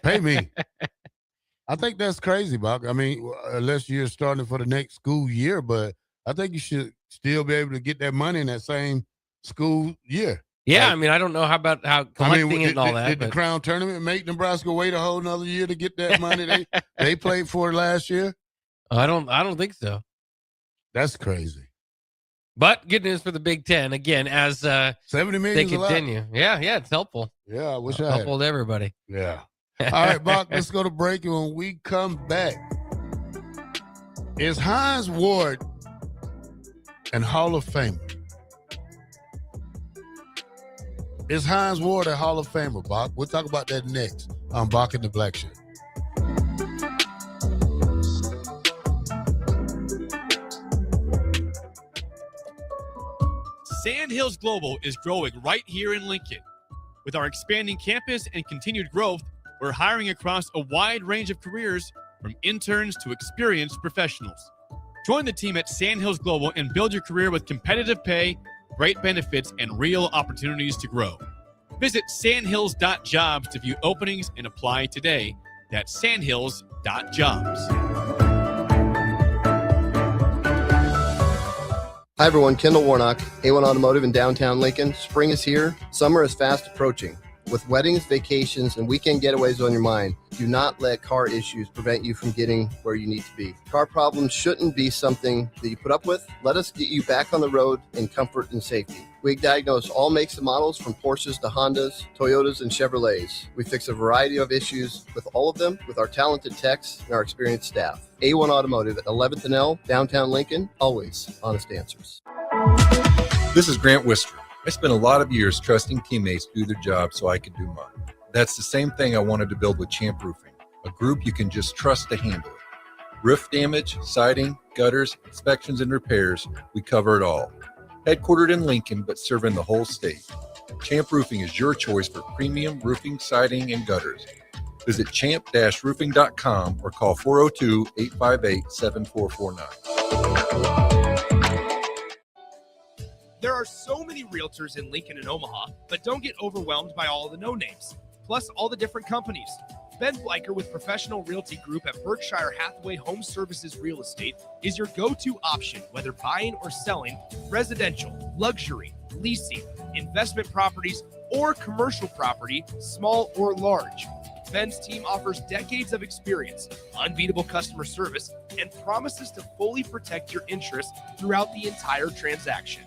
Pay me. I think that's crazy, Bock. I mean, unless you're starting for the next school year, but I think you should still be able to get that money in that same school year. Yeah, I mean, I don't know how collecting it and all that. Did the Crown Tournament make Nebraska wait a whole another year to get that money they played for last year? I don't think so. That's crazy. But good news for the Big Ten again as $70 million they continue. Yeah, it's helpful. Yeah, I wish I had helpful to everybody. Yeah. All right, Bock, let's go to break. And when we come back, is Hines Ward an Hall of Famer? Is Hines Ward a Hall of Famer, Bock? We'll talk about that next on Bock and the Blackshirt. Sandhills Global is growing right here in Lincoln. With our expanding campus and continued growth, we're hiring across a wide range of careers, from interns to experienced professionals. Join the team at Sandhills Global and build your career with competitive pay, great benefits, and real opportunities to grow. Visit sandhills.jobs to view openings and apply today. That's sandhills.jobs. Hi everyone, Kendall Warnock, A1 Automotive in downtown Lincoln. Spring is here. Summer is fast approaching. With weddings, vacations, and weekend getaways on your mind, do not let car issues prevent you from getting where you need to be. Car problems shouldn't be something that you put up with. Let us get you back on the road in comfort and safety. We diagnose all makes and models from Porsches to Hondas, Toyotas, and Chevrolets. We fix a variety of issues with all of them with our talented techs and our experienced staff. A1 Automotive at 11th and L, downtown Lincoln, always honest answers. This is Grant Wister. I spent a lot of years trusting teammates to do their job so I could do mine. That's the same thing I wanted to build with Champ Roofing, a group you can just trust to handle it. Roof damage, siding, gutters, inspections, and repairs, we cover it all. Headquartered in Lincoln, but serving the whole state. Champ Roofing is your choice for premium roofing, siding, and gutters. Visit champ-roofing.com or call 402-858-7449. There are so many realtors in Lincoln and Omaha, but don't get overwhelmed by all the no-names, plus all the different companies. Ben Bleicher with Professional Realty Group at Berkshire Hathaway Home Services Real Estate is your go-to option, whether buying or selling residential, luxury, leasing, investment properties, or commercial property, small or large. Ben's team offers decades of experience, unbeatable customer service, and promises to fully protect your interests throughout the entire transaction.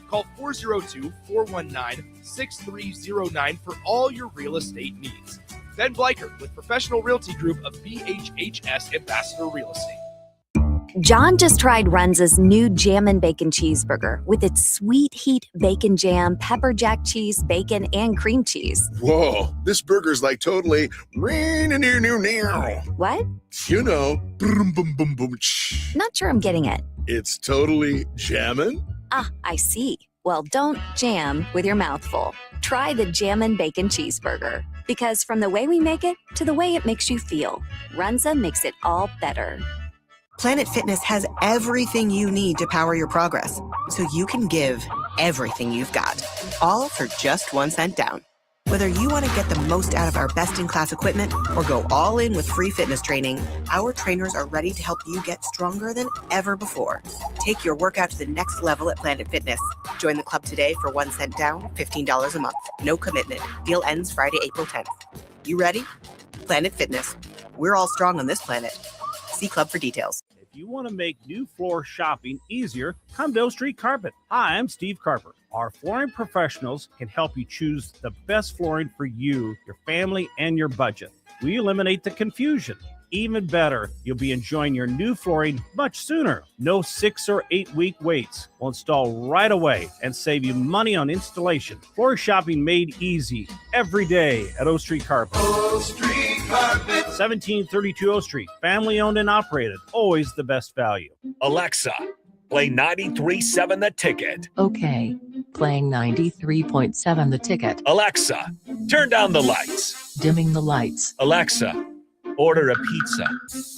Call 402-419-6309 for all your real estate needs. Ben Bleicher with Professional Realty Group of BHHS Ambassador Real Estate. John just tried Runza's new Jammin' Bacon Cheeseburger with its sweet heat bacon jam, pepper jack cheese, bacon, and cream cheese. Whoa, this burger's like totally... What? You know, boom, boom, boom, boom. Not sure I'm getting it. It's totally jammin'? Ah, I see. Well, don't jam with your mouth full. Try the Jammin' Bacon Cheeseburger. Because from the way we make it to the way it makes you feel, Runza makes it all better. Planet Fitness has everything you need to power your progress, so you can give everything you've got, all for just 1 cent down. Whether you want to get the most out of our best-in-class equipment or go all in with free fitness training, our trainers are ready to help you get stronger than ever before. Take your workout to the next level at Planet Fitness. Join the club today for 1 cent down, $15 a month. No commitment. Deal ends Friday, April 10th. You ready? Planet Fitness. We're all strong on this planet. See club for details. you want to make new floor shopping easier, come to O Street Carpet. Hi, I'm Steve Carper. Our flooring professionals can help you choose the best flooring for you, your family, and your budget. We eliminate the confusion. Even better, you'll be enjoying your new flooring much sooner. No 6 or 8 week waits. We'll install right away and save you money on installation. Floor shopping made easy every day at O Street Carpet. O Street Carpet. 1732 O Street. Family owned and operated. Always the best value. Alexa, play 93.7 The Ticket. Okay. Playing 93.7 The Ticket. Alexa, turn down the lights. Dimming the lights. Alexa, order a pizza.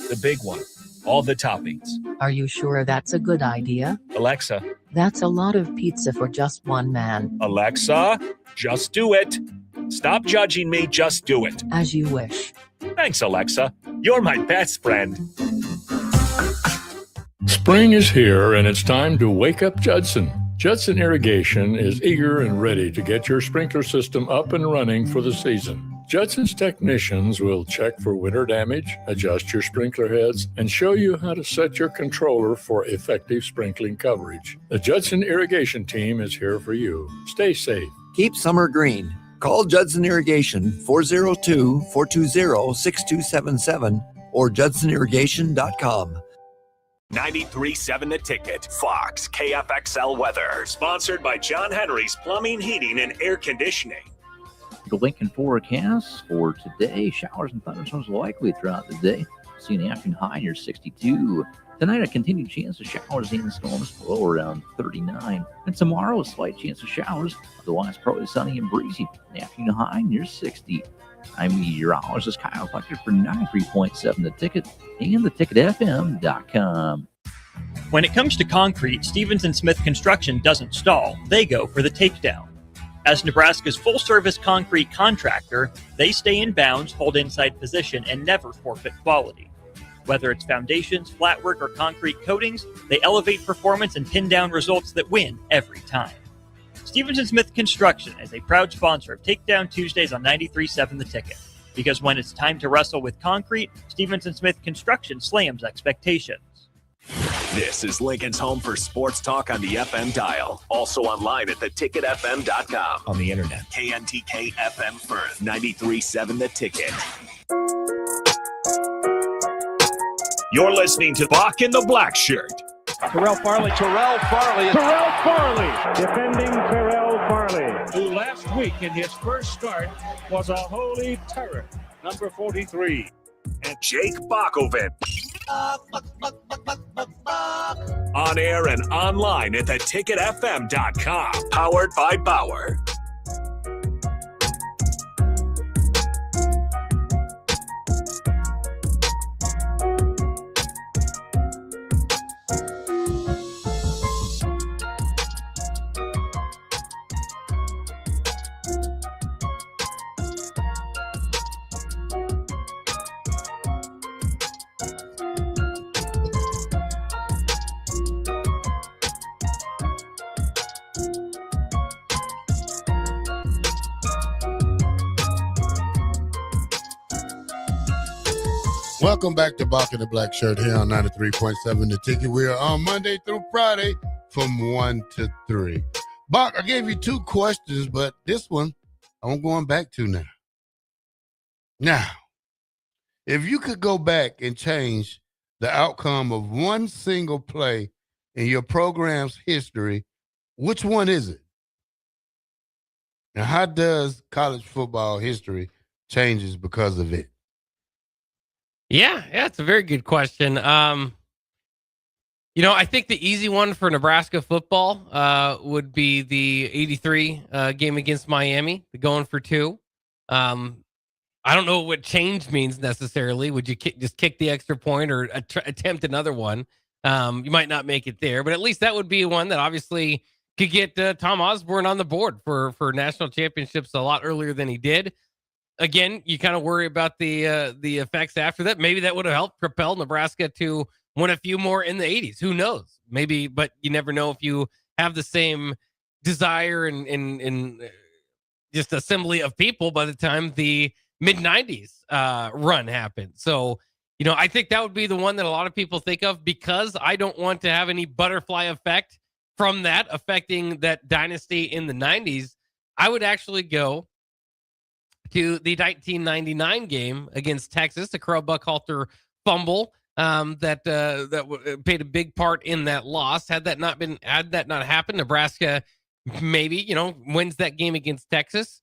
The big one. All the toppings. Are you sure that's a good idea? Alexa. That's a lot of pizza for just one man. Alexa, just do it. Stop judging me, just do it. As you wish. Thanks, Alexa. You're my best friend. Spring is here, and it's time to wake up Judson. Judson Irrigation is eager and ready to get your sprinkler system up and running for the season. Judson's technicians will check for winter damage, adjust your sprinkler heads, and show you how to set your controller for effective sprinkling coverage. The Judson Irrigation team is here for you. Stay safe. Keep summer green. Call Judson Irrigation 402-420-6277 or judsonirrigation.com. 93.7 The Ticket. Fox KFXL weather. Sponsored by John Henry's Plumbing, Heating, and Air Conditioning. The Lincoln forecast for today: showers and thunderstorms likely throughout the day. See an afternoon high near 62. Tonight, a continued chance of showers and storms, low around 39. And tomorrow, a slight chance of showers, otherwise probably sunny and breezy. An afternoon high near 60. I'm meteorologist Kyle Fletcher for 93.7 The Ticket and theticketfm.com. When it comes to concrete, Stevens & Smith Construction doesn't stall. They go for the takedown. As Nebraska's full-service concrete contractor, they stay in bounds, hold inside position, and never forfeit quality. Whether it's foundations, flatwork, or concrete coatings, they elevate performance and pin down results that win every time. Stevens & Smith Construction is a proud sponsor of Takedown Tuesdays on 93.7 The Ticket. Because when it's time to wrestle with concrete, Stevens & Smith Construction slams expectations. This is Lincoln's home for sports talk on the FM dial. Also online at theticketfm.com. On the internet. KNTK FM Firth. 93.7 The Ticket. You're listening to Bock in the Blackshirt. Terrell Farley. Defending Terrell Farley, who last week in his first start was a holy terror. Number 43. And Jake Bockoven. On air and online at theticketfm.com. Powered by Bauer. Welcome back to Bock and the Black Shirt here on 93.7 The Ticket. We are on Monday through Friday from 1 to 3. Bock, I gave you 2 questions, but this one I'm going back to now. Now, if you could go back and change the outcome of one single play in your program's history, which one is it? And how does college football history changes because of it? Yeah, it's a very good question. I think the easy one for Nebraska football would be the 83 game against Miami, the going for 2. I don't know what change means necessarily. Would you just kick the extra point or attempt another one? You might not make it there, but at least that would be one that obviously could get Tom Osborne on the board for national championships a lot earlier than he did. Again, you kind of worry about the effects after that. Maybe that would have helped propel Nebraska to win a few more in the 80s. Who knows? Maybe, but you never know if you have the same desire and just assembly of people by the time the mid-90s run happened. So I think that would be the one that a lot of people think of because I don't want to have any butterfly effect from that affecting that dynasty in the 90s. I would actually go to the 1999 game against Texas, the Carl Buckhalter fumble that played a big part in that loss. Had that not happened, Nebraska maybe wins that game against Texas,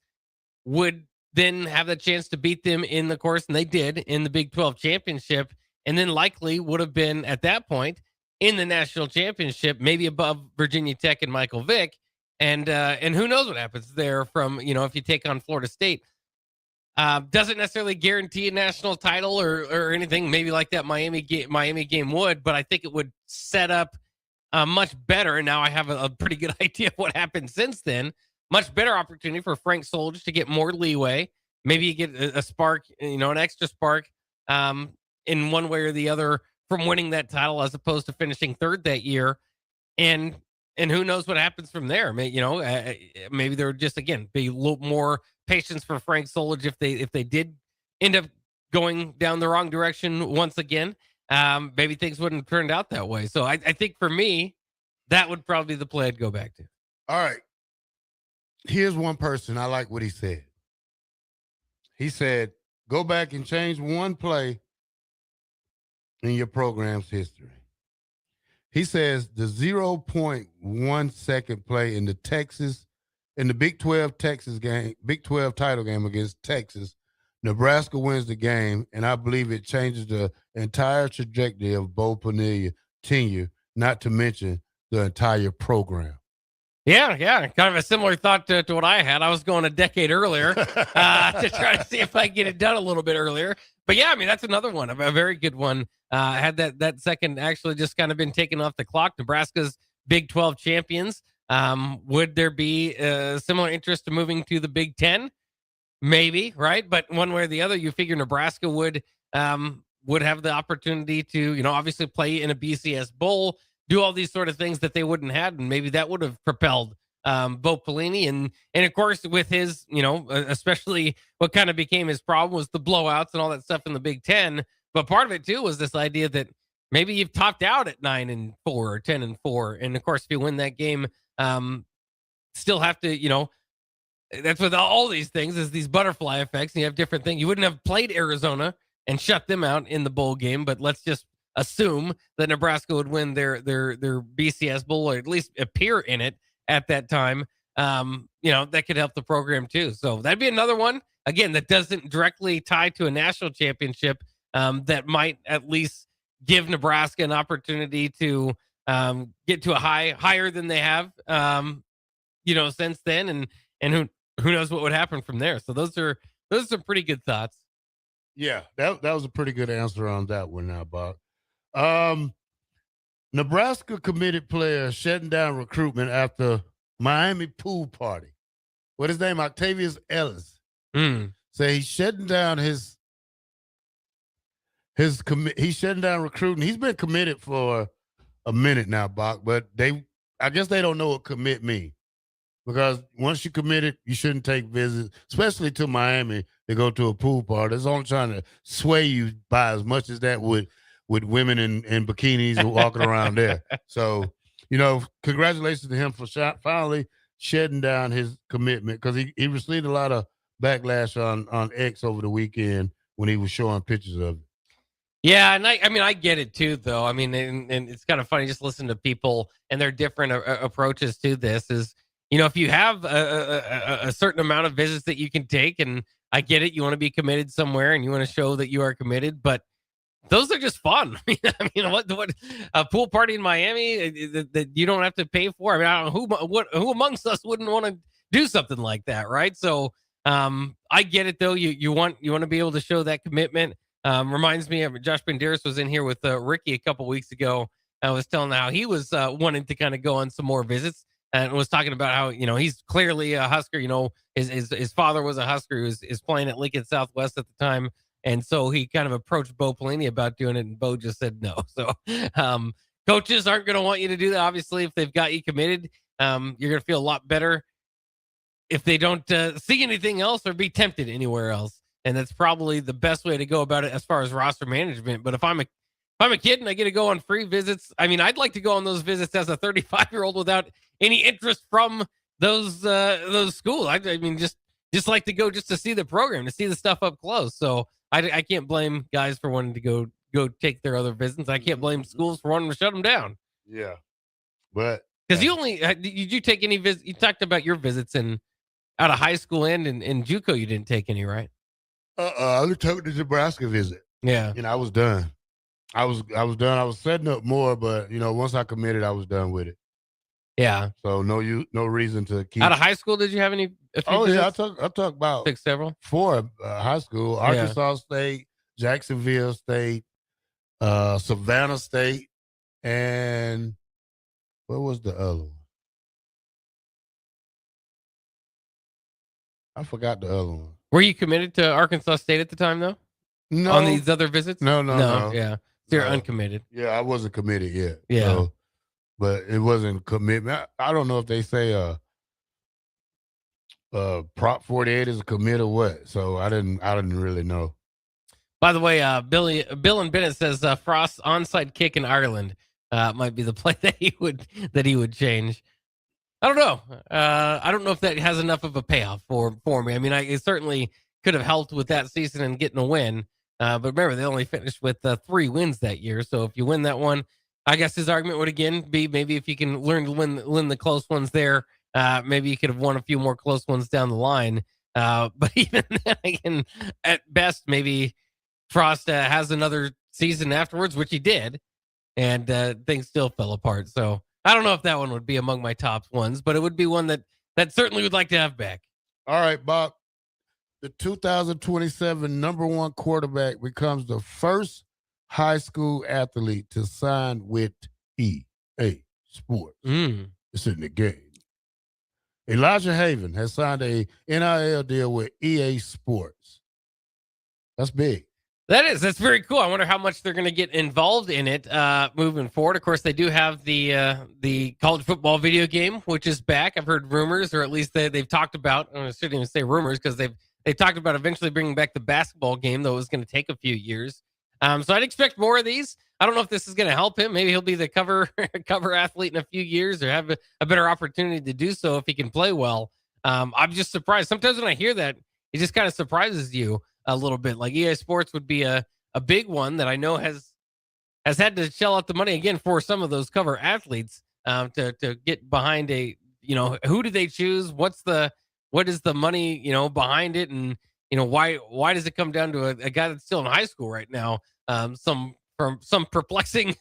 would then have the chance to beat them in the course, and they did in the Big 12 championship, and then likely would have been at that point in the national championship, maybe above Virginia Tech and Michael Vick, and who knows what happens there from if you take on Florida State. Doesn't necessarily guarantee a national title or anything, maybe like that Miami game would, but I think it would set up much better. And now I have a pretty good idea of what happened since then. Much better opportunity for Frank Solich to get more leeway. Maybe you get a spark, an extra spark in one way or the other from winning that title as opposed to finishing third that year. And who knows what happens from there? Maybe there would just, again, be a little more patience for Frank Solich if they did end up going down the wrong direction once again. Maybe things wouldn't have turned out that way. So I think for me, that would probably be the play I'd go back to. All right. Here's one person. I like what he said. He said, go back and change one play in your program's history. He says the 0.1 second play in the Big 12 Texas game, Big 12 title game against Texas, Nebraska wins the game, and I believe it changes the entire trajectory of Bo Pelini's tenure, not to mention the entire program. Yeah. Kind of a similar thought to what I had. I was going a decade earlier to try to see if I get it done a little bit earlier. But yeah, that's another one, a very good one. Had that second actually just kind of been taken off the clock. Nebraska's Big 12 champions. Would there be similar interest to moving to the Big 10? Maybe, right? But one way or the other, you figure Nebraska would have the opportunity to, obviously play in a BCS bowl, do all these sort of things that they wouldn't have, and maybe that would have propelled Bo Pelini. And of course, with his, especially what kind of became his problem was the blowouts and all that stuff in the Big 10. But part of it too was this idea that maybe you've topped out at 9-4 or 10-4, and of course, if you win that game, still have to, that's with all these things is these butterfly effects, and you have different things. You wouldn't have played Arizona and shut them out in the bowl game, but let's just assume that Nebraska would win their BCS bowl, or at least appear in it at that time. That could help the program too. So that'd be another one, again, that doesn't directly tie to a national championship, that might at least give Nebraska an opportunity to get to a higher than they have, since then, and who knows what would happen from there. So those are some pretty good thoughts. Yeah, that was a pretty good answer on that one now, Bob. Nebraska committed player shutting down recruitment after Miami pool party. What his name? Octavius Ellis. Say he's shutting down he's shutting down recruiting. He's been committed for a minute now, Bock, but I guess they don't know what commit means. Because once you committed, you shouldn't take visits, especially to Miami, to go to a pool party. It's only trying to sway you by as much as that would with women in bikinis walking around there. So, congratulations to him for finally shedding down his commitment, because he received a lot of backlash on X over the weekend when he was showing pictures of it. Yeah, and I get it too, though. And it's kind of funny just listening to people and their different approaches to this is, if you have a certain amount of visits that you can take, and I get it, you want to be committed somewhere and you want to show that you are committed, but those are just fun. What a pool party in Miami that you don't have to pay for. I don't know who amongst us wouldn't want to do something like that, right? So I get it though. You want to be able to show that commitment. Reminds me of Josh Banderas was in here with Ricky a couple weeks ago. I was telling how he was wanting to kind of go on some more visits. And was talking about how, he's clearly a Husker. His father was a Husker who is playing at Lincoln Southwest at the time. And so he kind of approached Bo Pelini about doing it, and Bo just said no. So coaches aren't going to want you to do that. Obviously, if they've got you committed, you're going to feel a lot better if they don't see anything else or be tempted anywhere else. and that's probably the best way to go about it as far as roster management. But if I'm a kid and I get to go on free visits, I mean, I'd like to go on those visits as a 35-year-old without any interest from those schools. I mean, just like to go just to see the program, to see the stuff up close. So I can't blame guys for wanting to go take their other visits. I can't blame schools for wanting to shut them down. Yeah, but because did you take any visits? You talked about your visits out of high school and in JUCO. You didn't take any, right? I took the Nebraska visit. Yeah, I was done. I was done. I was setting up more, but once I committed, I was done with it. Yeah. So no reason to keep. Out of high school, did you have any? Yeah, I took about several 4 high school: Arkansas State, Jacksonville State, Savannah State, and what was the other one? I forgot the other one. Were you committed to Arkansas State at the time, though? No. On these other visits? No. Yeah. So you're uncommitted. Yeah, I wasn't committed yet. Yeah. So, but it wasn't commitment. I don't know if they say Prop 48 is a commit or what. So I didn't really know. By the way, Bill and Bennett says Frost's onside kick in Ireland might be the play that he would change. I don't know. I don't know if that has enough of a payoff for me. I mean, it certainly could have helped with that season and getting a win. But remember, they only finished with 3 wins that year. So if you win that one, I guess his argument would again be maybe if you can learn to win the close ones there, maybe you could have won a few more close ones down the line. But even then, again, at best, maybe Frost has another season afterwards, which he did, and things still fell apart. So I don't know if that one would be among my top ones, but it would be one that certainly would like to have back. All right, Bob. The 2027 number 1 quarterback becomes the first high school athlete to sign with EA Sports. It's in the game. Elijah Haven has signed a NIL deal with EA Sports. That's big. That's very cool. I wonder how much they're going to get involved in it moving forward. Of course, they do have the college football video game, which is back. I've heard rumors, or at least they've talked about. I shouldn't even say rumors because they've talked about eventually bringing back the basketball game, though it was going to take a few years. So I'd expect more of these. I don't know if this is going to help him. Maybe he'll be the cover athlete in a few years, or have a better opportunity to do so if he can play well. I'm just surprised. Sometimes when I hear that, it just kind of surprises you a little bit. Like EA Sports would be a big one that I know has had to shell out the money again for some of those cover athletes to get behind who do they choose? What is the money, behind it? And, why does it come down to a guy that's still in high school right now? Some perplexing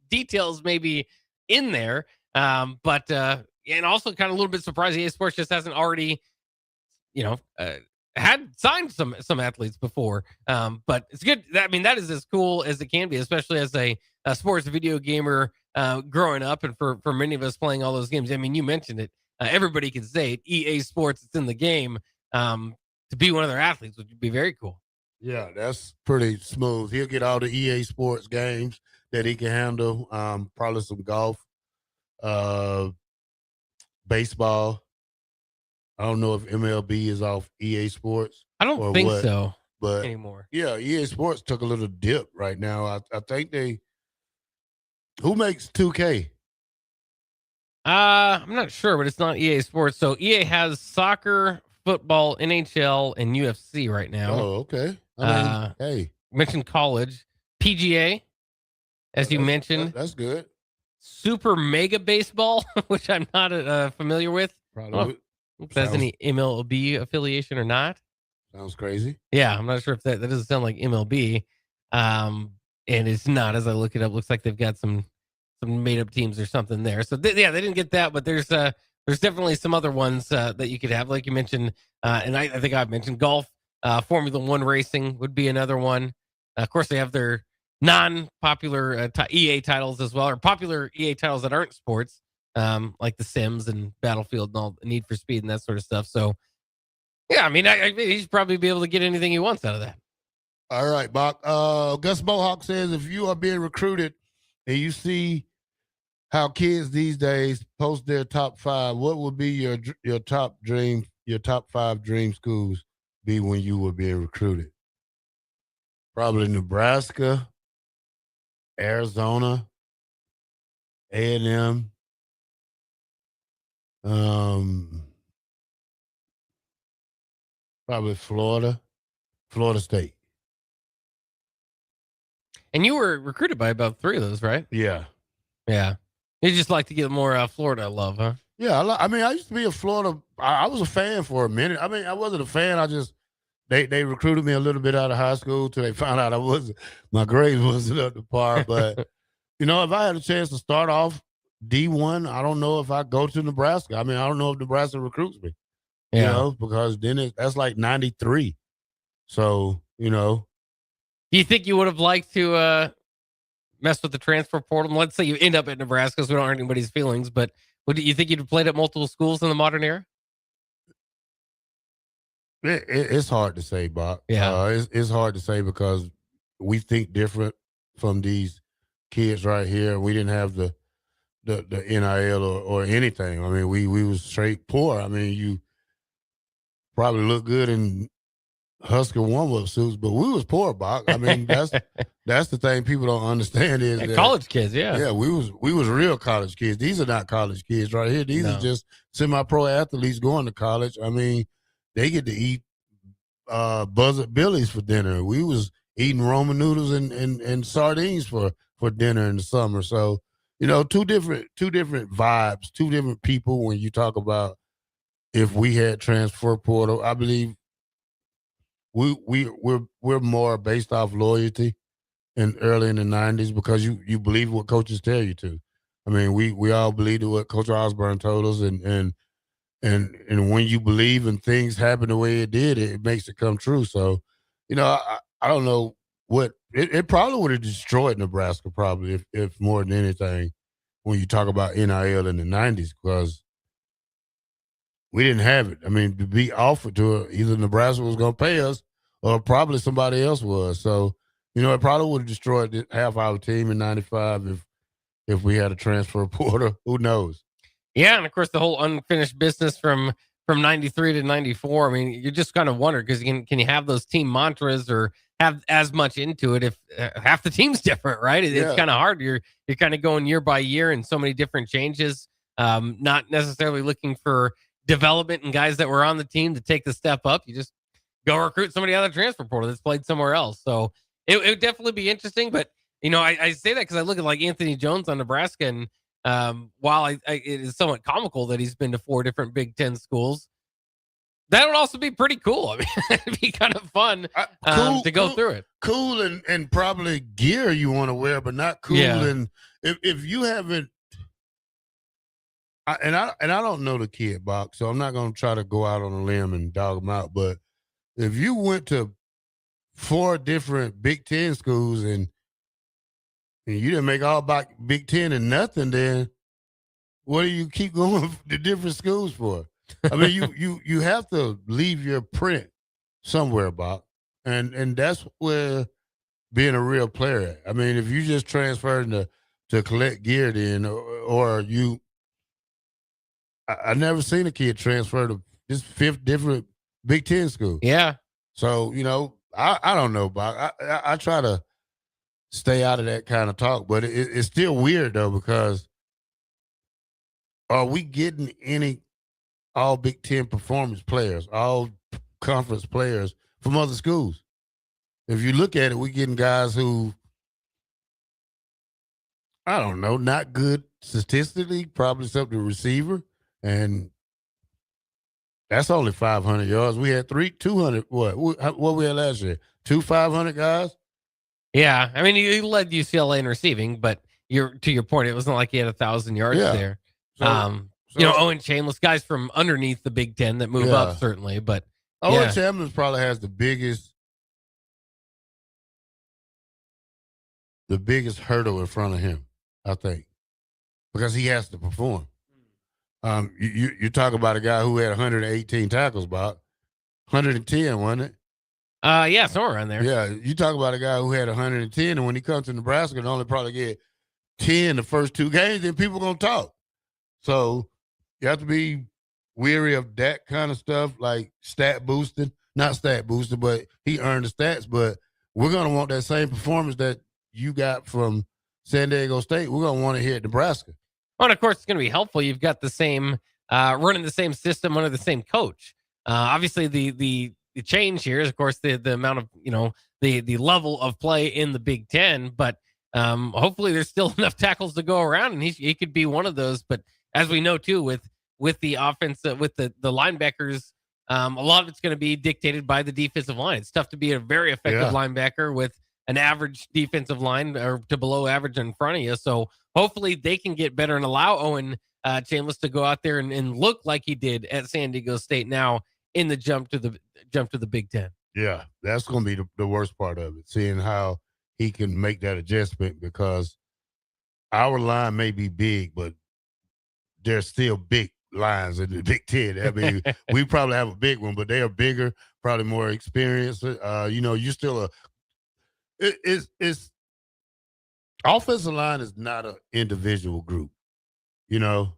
details maybe in there. But and also kind of a little bit surprised EA Sports just hasn't already, had signed some athletes before. But it's good. I mean, that is as cool as it can be, especially as a sports video gamer growing up, and for many of us playing all those games. I mean, you mentioned it. Everybody can say it. EA Sports, it's in the game. To be one of their athletes would be very cool. Yeah, that's pretty smooth. He'll get all the EA Sports games that he can handle. Probably some golf, baseball. I don't know if MLB is off EA Sports. I don't think so, but anymore. Yeah, EA Sports took a little dip right now. I think who makes 2K? I'm not sure, but it's not EA Sports. So EA has soccer, football, NHL, and UFC right now. Oh, okay. I mean, hey, mentioned college, PGA, as you mentioned. That's good. Super Mega Baseball, which I'm not familiar with. Probably. If that's any MLB affiliation or not. Sounds crazy. Yeah, I'm not sure if that doesn't sound like MLB. And it's not. As I look it up, looks like they've got some made up teams or something there. So they didn't get that, but there's definitely some other ones that you could have, like you mentioned, and I think I've mentioned golf, Formula One racing would be another one. Of course, they have their non-popular EA titles as well, or popular EA titles that aren't sports, like The Sims and Battlefield and all Need for Speed and that sort of stuff. So, yeah, I mean, he should probably be able to get anything he wants out of that. All right, Bock. Gus Mohawk says, if you are being recruited and you see how kids these days post their top 5, what would be your top 5 dream schools? be when you were being recruited? Probably Nebraska, Arizona, A&M, probably Florida State. And you were recruited by about 3 of those, right? Yeah. Yeah. You just like to get more Florida love, huh? Yeah, I mean, I used to be a Florida. I was a fan for a minute. I mean, I wasn't a fan. I just they recruited me a little bit out of high school till they found out my grades wasn't up to par. But if I had a chance to start off D1, I don't know if I go to Nebraska. I mean, I don't know if Nebraska recruits me. Yeah. Because then that's like 93. So Do you think you would have liked to mess with the transfer portal? Let's say you end up at Nebraska, so we don't hurt anybody's feelings, but do you think you'd have played at multiple schools in the modern era? It's hard to say, Bob. Yeah. It's hard to say because we think different from these kids right here. We didn't have the NIL or anything. I mean, we was straight poor. I mean, you probably look good in Husker warm-up suits, but we was poor, Bob. I mean, that's the thing people don't understand is that college kids, yeah. Yeah, we was real college kids. These are not college kids right here. These are just semi-pro athletes going to college. I mean, they get to eat Buzzard Billies for dinner. We was eating Roman noodles and sardines for dinner in the summer. So, two different vibes, two different people when you talk about if we had transfer portal. I believe we're more based off loyalty and early in the 90s because you believe what coaches tell you to. I mean, we all believed what Coach Osborne told us and when you believe and things happen the way it did, it makes it come true. So, I don't know what it probably would have destroyed Nebraska probably if more than anything when you talk about NIL in the 90s because we didn't have it. I mean, to be offered to either Nebraska was going to pay us or probably somebody else was. So, it probably would have destroyed half our team in 95 if we had a transfer portal. Who knows? Yeah, and of course the whole unfinished business from 93 to 94. I mean, you just kind of wonder because can you have those team mantras or have as much into it if half the team's different, right? It's kind of hard. You're kind of going year by year and so many different changes. Not necessarily looking for development and guys that were on the team to take the step up. You just go recruit somebody out of the transfer portal that's played somewhere else. So it would definitely be interesting. But I say that because I look at like Anthony Jones on Nebraska and. While it is somewhat comical that he's been to 4 different Big Ten schools, that would also be pretty cool. I mean, it'd be kind of fun to go through it. Cool and probably gear you want to wear, but not cool. Yeah. And if you haven't, I don't know the kid, Bock, so I'm not going to try to go out on a limb and dog him out. But if you went to 4 different Big Ten schools and you didn't make all about Big Ten and nothing, then what do you keep going to different schools for? I mean, you have to leave your print somewhere, Bob. And that's where being a real player at. I mean, if you just transferred to collect gear then, or I never seen a kid transfer to this 5th different Big Ten school. Yeah. So, I don't know, Bob. I try to stay out of that kind of talk, but it's still weird though because are we getting any all Big Ten performance players, all conference players from other schools? If you look at it, we're getting guys who, I don't know, not good statistically, probably something to receiver, and that's only 500 yards. We had 200. What we had last year? 2 500 guys. Yeah, I mean, he led UCLA in receiving, but to your point, it wasn't like he had 1,000 yards there. So, Owen Chambliss, guys from underneath the Big Ten that move up certainly, but Owen Chambliss probably has the biggest hurdle in front of him, I think, because he has to perform. You talk about a guy who had 118 tackles, Bob, 110, wasn't it? Yeah, somewhere around there. Yeah, you talk about a guy who had 110, and when he comes to Nebraska and only probably get 10 the first 2 games, then people gonna talk. So you have to be weary of that kind of stuff, like stat boosting. not stat booster, but he earned the stats. But we're going to want that same performance that you got from San Diego State. We're going to want it here at Nebraska. Well, and of course, it's going to be helpful. You've got the same running the same system under the same coach. Obviously, the change here is, of course, the amount of the level of play in the Big Ten. But hopefully, there's still enough tackles to go around, and he could be one of those. But as we know too, with the offense, with the linebackers, a lot of it's going to be dictated by the defensive line. It's tough to be a very effective linebacker with an average defensive line or to below average in front of you. So hopefully they can get better and allow Owen Chambliss to go out there and look like he did at San Diego State now in the jump to the Big Ten. Yeah, that's going to be the worst part of it, seeing how he can make that adjustment, because our line may be big, but there's still big lines in the Big Ten. I mean, we probably have a big one, but they are bigger, probably more experienced. You're still it's offensive line is not an individual group. You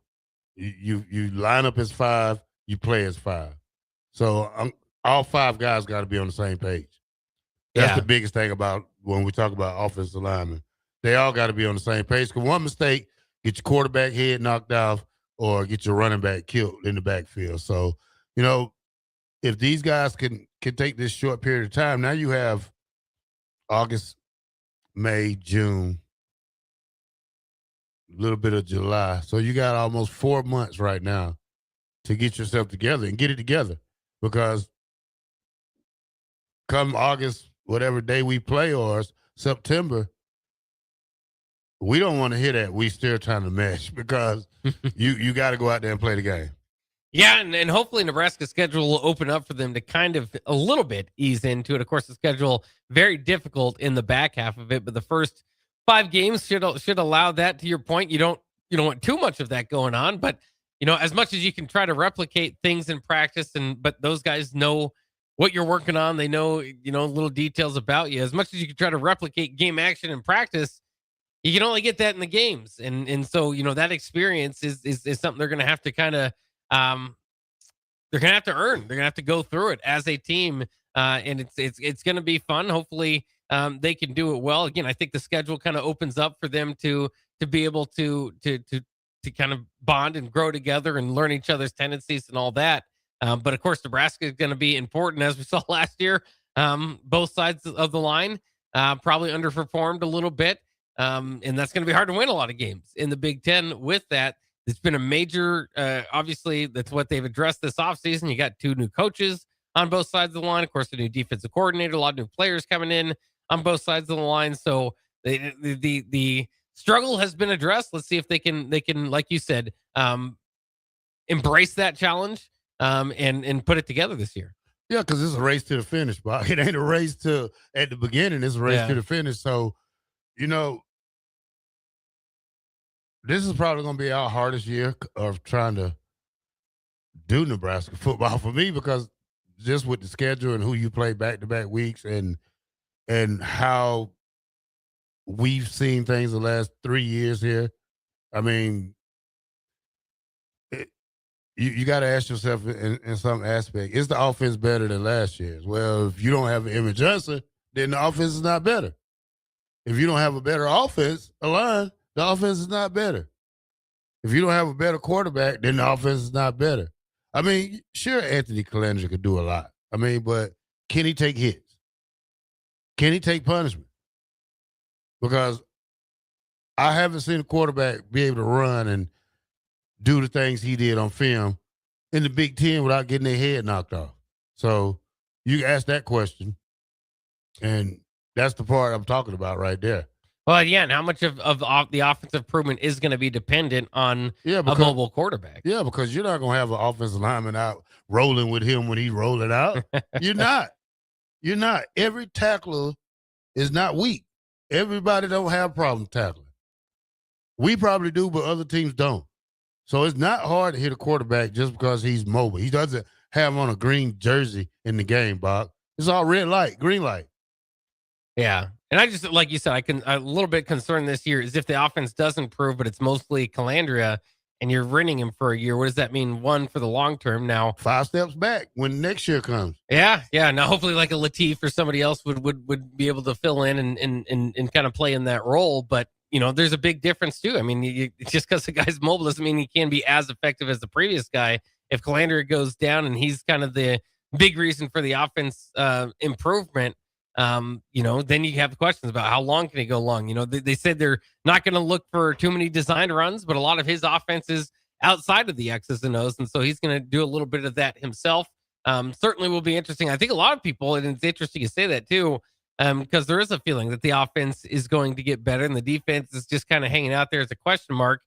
line up as five, you play as five. So all five guys got to be on the same page. That's the biggest thing about when we talk about offensive linemen. They all got to be on the same page, because one mistake, get your quarterback head knocked off, or get your running back killed in the backfield. So, if these guys can take this short period of time, now you have August, May, June, a little bit of July. So you got almost 4 months right now to get yourself together and get it together, because come August, whatever day we play, or September, we don't want to hear that we still trying to mesh, because you got to go out there and play the game. Yeah, and hopefully Nebraska's schedule will open up for them to kind of a little bit ease into it. Of course, the schedule very difficult in the back half of it, but the first 5 games should allow that. To your point, you don't want too much of that going on, but as much as you can try to replicate things in practice, but those guys know what you're working on. They know little details about you. As much as you can try to replicate game action in practice, you can only get that in the games, and so that experience is something they're going to have to kind of they're going to have to earn. They're going to have to go through it as a team, and it's going to be fun. Hopefully, they can do it well. Again, I think the schedule kind of opens up for them to be able to kind of bond and grow together and learn each other's tendencies and all that. But of course, Nebraska is going to be important, as we saw last year. Both sides of the line probably underperformed a little bit. And that's going to be hard to win a lot of games in the Big Ten with that. It's been a major, obviously, that's what they've addressed this offseason. You got 2 new coaches on both sides of the line. Of course, the new defensive coordinator, a lot of new players coming in on both sides of the line. So the struggle has been addressed. Let's see if they can, like you said, embrace that challenge and put it together this year. Yeah, because it's a race to the finish, Bock. It ain't a race at the beginning. It's a race to the finish. So, this is probably going to be our hardest year of trying to do Nebraska football for me, because just with the schedule and who you play back-to-back weeks and how we've seen things the last 3 years here. I mean, you got to ask yourself in some aspect, is the offense better than last year's? Well, if you don't have Emmett Johnson, then the offense is not better. If you don't have a better offense, line, the offense is not better. If you don't have a better quarterback, then the offense is not better. I mean, sure, Anthony Calandra could do a lot. I mean, but can he take hits? Can he take punishment? Because I haven't seen a quarterback be able to run and do the things he did on film in the Big Ten without getting their head knocked off. So you ask that question, and that's the part I'm talking about right there. Well, yeah, and how much of the offensive improvement is going to be dependent on a mobile quarterback? Yeah, because you're not going to have an offensive lineman out rolling with him when he's rolling out. You're not. You're not. Every tackler is not weak. Everybody don't have problem tackling. We probably do, but other teams don't. So it's not hard to hit a quarterback just because he's mobile. He doesn't have on a green jersey in the game, Bob. It's all red light, green light. Yeah. And I just, like you said, a little bit concerned this year is if the offense does improve, but it's mostly Calandria and you're renting him for a year, what does that mean? One, for the long term. Now 5 steps back when next year comes. Yeah. Now hopefully like a Latif or somebody else would be able to fill in and kind of play in that role. But there's a big difference too. I mean, just because the guy's mobile doesn't mean he can be as effective as the previous guy. If Calandra goes down and he's kind of the big reason for the offense improvement, then you have questions about how long can he go long. They said they're not going to look for too many designed runs, but a lot of his offense is outside of the X's and O's, and so he's going to do a little bit of that himself. Certainly will be interesting. I think a lot of people, and it's interesting you say that too, because there is a feeling that the offense is going to get better and the defense is just kind of hanging out there as a question mark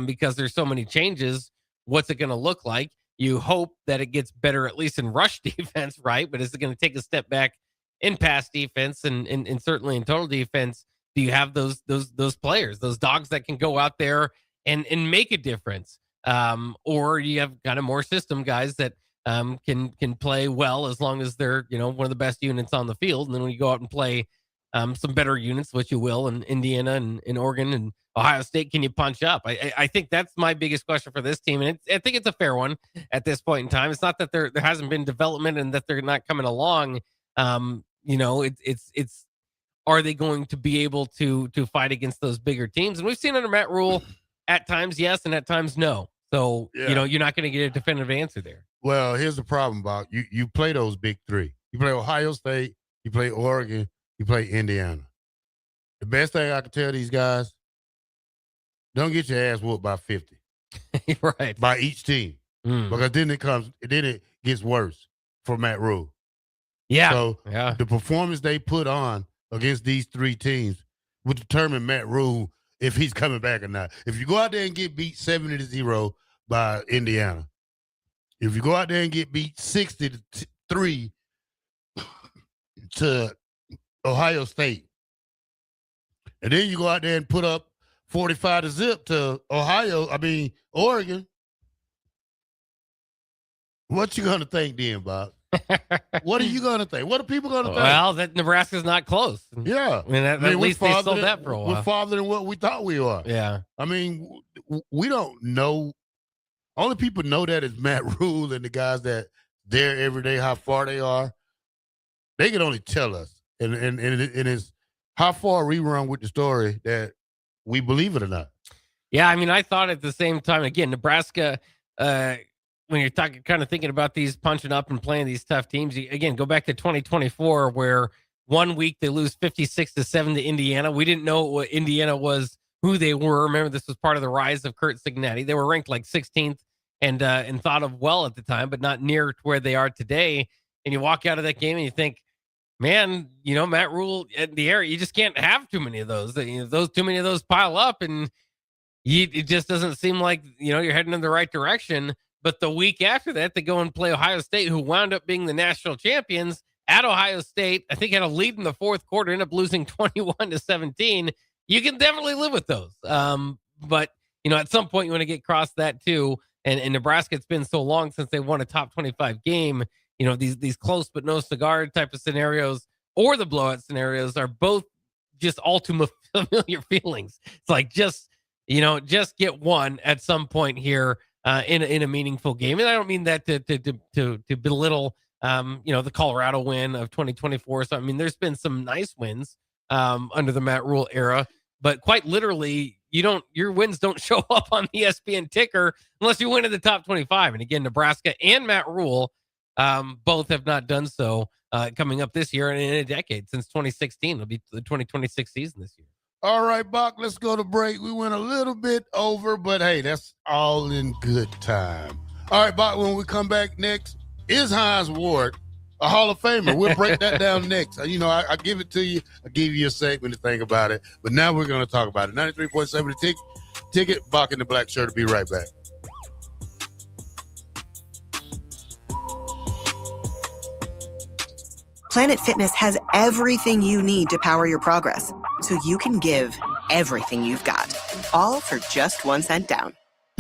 because there's so many changes. What's it going to look like? You hope that it gets better, at least in rush defense, right? But is it going to take a step back in pass defense and certainly in total defense? Do you have those players, those dogs that can go out there and make a difference? Or you have kind of more system guys that can play well as long as they're one of the best units on the field. And then when you go out and play some better units, which you will in Indiana and in Oregon and Ohio State, can you punch up? I think that's my biggest question for this team, and I think it's a fair one at this point in time. It's not that there hasn't been development and that they're not coming along. It's are they going to be able to fight against those bigger teams? And we've seen under Matt Rule at times yes and at times no. So you're not going to get a definitive answer there. Well, here's the problem, Bock. You play those big three. You play Ohio State, you play Oregon, you play Indiana. The best thing I can tell these guys, don't get your ass whooped by 50. Right. By each team. Because then it gets worse for Matt Rule. Yeah. So the performance they put on against these three teams would determine Matt Rule if he's coming back or not. If you go out there and get beat 70-0 by Indiana, if you go out there and get beat 60-3 to Ohio State, and then you go out there and put up 45-0 to Oregon, what you gonna think then, Bob? What are you gonna think? What are people gonna think? Well, that Nebraska's not close. Yeah, at least they sold that for a while. We're farther than what we thought we are. Yeah, I mean, we don't know. Only people know that is Matt Rule and the guys that there every day, how far they are. They can only tell us, and it's how far we run with the story that we believe it or not. Yeah, I mean, I thought at the same time, again, Nebraska, when you're talking, kind of thinking about these punching up and playing these tough teams, again, go back to 2024, where 1 week they lose 56-7 to Indiana. We didn't know what Indiana was, who they were. Remember, this was part of the rise of Kurt Cignetti. They were ranked like 16th and thought of well at the time, but not near to where they are today. And you walk out of that game and you think, man, Matt Rule at the area, you just can't have too many of those. Too many of those pile up, and it just doesn't seem like you're heading in the right direction. But the week after that, they go and play Ohio State, who wound up being the national champions at Ohio State. I think had a lead in the fourth quarter, ended up losing 21-17. You can definitely live with those. But at some point you want to get across that too. And Nebraska, it's been so long since they won a top 25 game. These close but no cigar type of scenarios or the blowout scenarios are both just all too familiar feelings. It's like just get one at some point here in a meaningful game. And I don't mean that to belittle the Colorado win of 2024. So I mean, there's been some nice wins under the Matt Rule era, but quite literally, your wins don't show up on the ESPN ticker unless you win in the top 25. And again, Nebraska and Matt Rule both have not done so coming up this year and in a decade since 2016. It'll be the 2026 season this year. All right, Bock, let's go to break. We went a little bit over, but hey, that's all in good time. All right, Bock, when we come back next, is Hines Ward a Hall of Famer? We'll break that down next. I give it to you. I give you a segment to think about it. But now we're going to talk about it. 93.7 the ticket. Bock in the Black Shirt will be right back. Planet Fitness has everything you need to power your progress, so you can give everything you've got, all for just 1 cent down.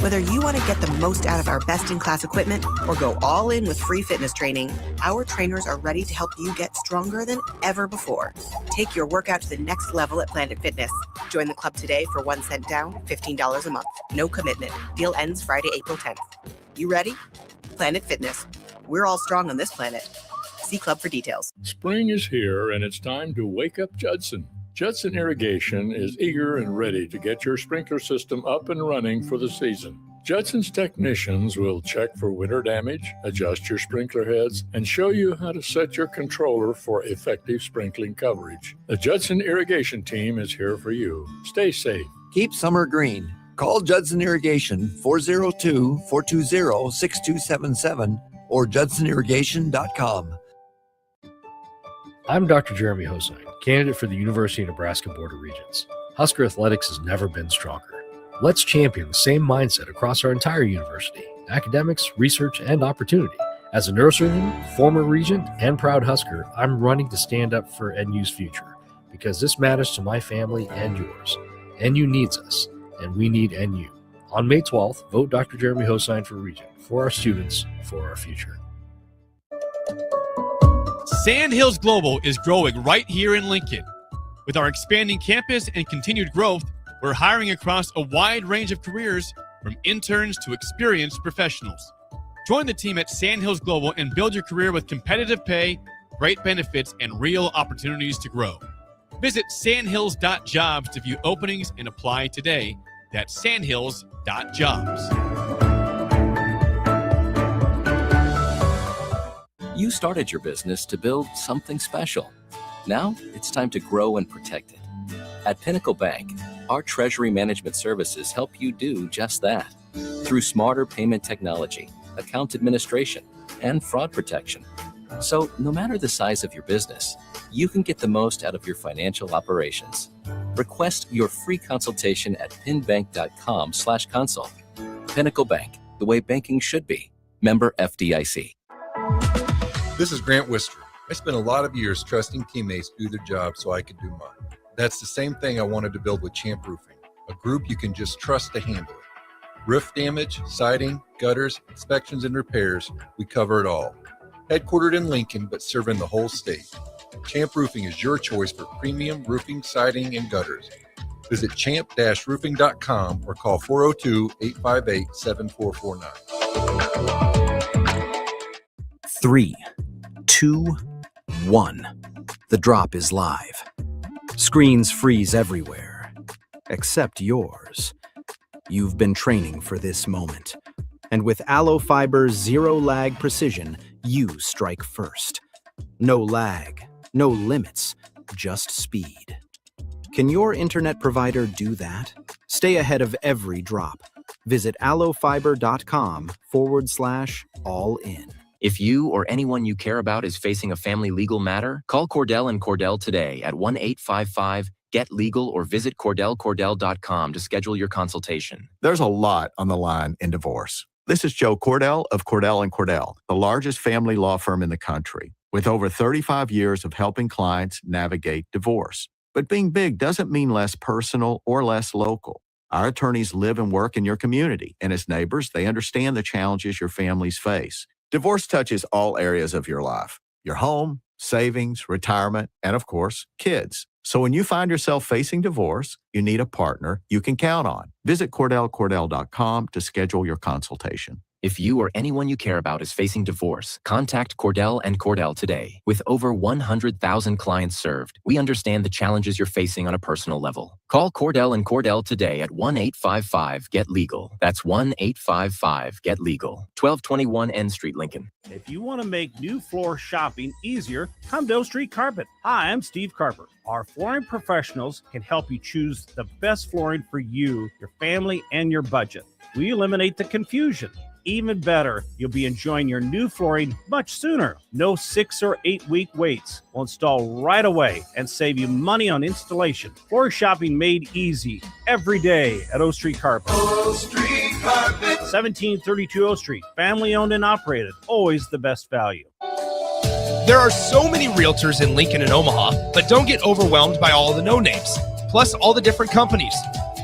Whether you want to get the most out of our best-in-class equipment or go all in with free fitness training, our trainers are ready to help you get stronger than ever before. Take your workout to the next level at Planet Fitness. Join the club today for 1 cent down, $15 a month. No commitment. Deal ends Friday, April 10th. You ready? Planet Fitness. We're all strong on this planet. See club for details. Spring is here, and it's time to wake up Judson. Judson Irrigation is eager and ready to get your sprinkler system up and running for the season. Judson's technicians will check for winter damage, adjust your sprinkler heads, and show you how to set your controller for effective sprinkling coverage. The Judson Irrigation team is here for you. Stay safe. Keep summer green. Call Judson Irrigation 402-420-6277 or judsonirrigation.com. I'm Dr. Jeremy Hosine, candidate for the University of Nebraska Board of Regents. Husker athletics has never been stronger. Let's champion the same mindset across our entire university, academics, research, and opportunity. As a neurosurgeon, former regent, and proud Husker, I'm running to stand up for NU's future because this matters to my family and yours. NU needs us, and we need NU. On May 12th, vote Dr. Jeremy Hosine for regent, for our students, for our future. Sandhills Global is growing right here in Lincoln. With our expanding campus and continued growth, we're hiring across a wide range of careers, from interns to experienced professionals. Join the team at Sandhills Global and build your career with competitive pay, great benefits, and real opportunities to grow. Visit sandhills.jobs to view openings and apply today. That's sandhills.jobs. You started your business to build something special. Now it's time to grow and protect it. At Pinnacle Bank, our treasury management services help you do just that. Through smarter payment technology, account administration, and fraud protection. So no matter the size of your business, you can get the most out of your financial operations. Request your free consultation at pinbank.com/consult. Pinnacle Bank, the way banking should be. Member FDIC. This is Grant Wister. I spent a lot of years trusting teammates to do their job so I could do mine. That's the same thing I wanted to build with Champ Roofing, a group you can just trust to handle it. Roof damage, siding, gutters, inspections, and repairs, we cover it all. Headquartered in Lincoln, but serving the whole state. Champ Roofing is your choice for premium roofing, siding, and gutters. Visit champ-roofing.com or call 402-858-7449. 3, 2, 1. The drop is live. Screens freeze everywhere, except yours. You've been training for this moment. And with Allo Fiber's zero-lag precision, you strike first. No lag, no limits, just speed. Can your internet provider do that? Stay ahead of every drop. Visit allofiber.com/all-in. If you or anyone you care about is facing a family legal matter, call Cordell & Cordell today at 1-855-GET-LEGAL or visit CordellCordell.com to schedule your consultation. There's a lot on the line in divorce. This is Joe Cordell of Cordell & Cordell, the largest family law firm in the country, with over 35 years of helping clients navigate divorce. But being big doesn't mean less personal or less local. Our attorneys live and work in your community, and as neighbors, they understand the challenges your families face. Divorce touches all areas of your life, your home, savings, retirement, and of course, kids. So when you find yourself facing divorce, you need a partner you can count on. Visit CordellCordell.com to schedule your consultation. If you or anyone you care about is facing divorce, contact Cordell & Cordell today. With over 100,000 clients served, we understand the challenges you're facing on a personal level. Call Cordell & Cordell today at 1-855-GET-LEGAL. That's 1-855-GET-LEGAL. 1221 N Street, Lincoln. If you want to make new floor shopping easier, come to O Street Carpet. Hi, I'm Steve Carper. Our flooring professionals can help you choose the best flooring for you, your family, and your budget. We eliminate the confusion. Even better, you'll be enjoying your new flooring much sooner. No 6 or 8 week waits. We'll install right away and save you money on installation. Floor shopping made easy every day at O Street Carpet. O Street Carpet. 1732 O Street. Family owned and operated. Always the best value. There are so many realtors in Lincoln and Omaha, but don't get overwhelmed by all the no names, plus all the different companies.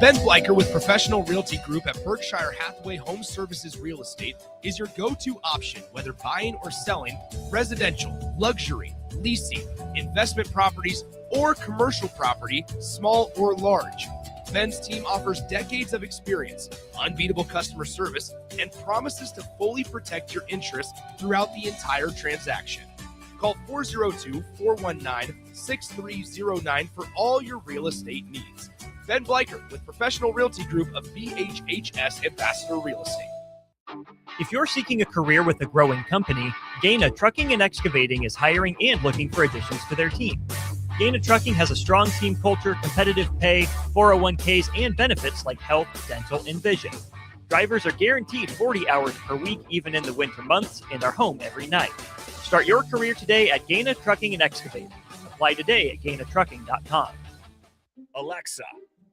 Ben Bleicher with Professional Realty Group at Berkshire Hathaway Home Services Real Estate is your go-to option, whether buying or selling residential, luxury, leasing, investment properties, or commercial property, small or large. Ben's team offers decades of experience, unbeatable customer service, and promises to fully protect your interests throughout the entire transaction. Call 402-419-6309 for all your real estate needs. Ben Bleicher with Professional Realty Group of BHHS Ambassador Real Estate. If you're seeking a career with a growing company, Gaina Trucking and Excavating is hiring and looking for additions to their team. Gaina Trucking has a strong team culture, competitive pay, 401ks, and benefits like health, dental, and vision. Drivers are guaranteed 40 hours per week, even in the winter months, and are home every night. Start your career today at Gaina Trucking and Excavating. Apply today at GainaTrucking.com. Alexa,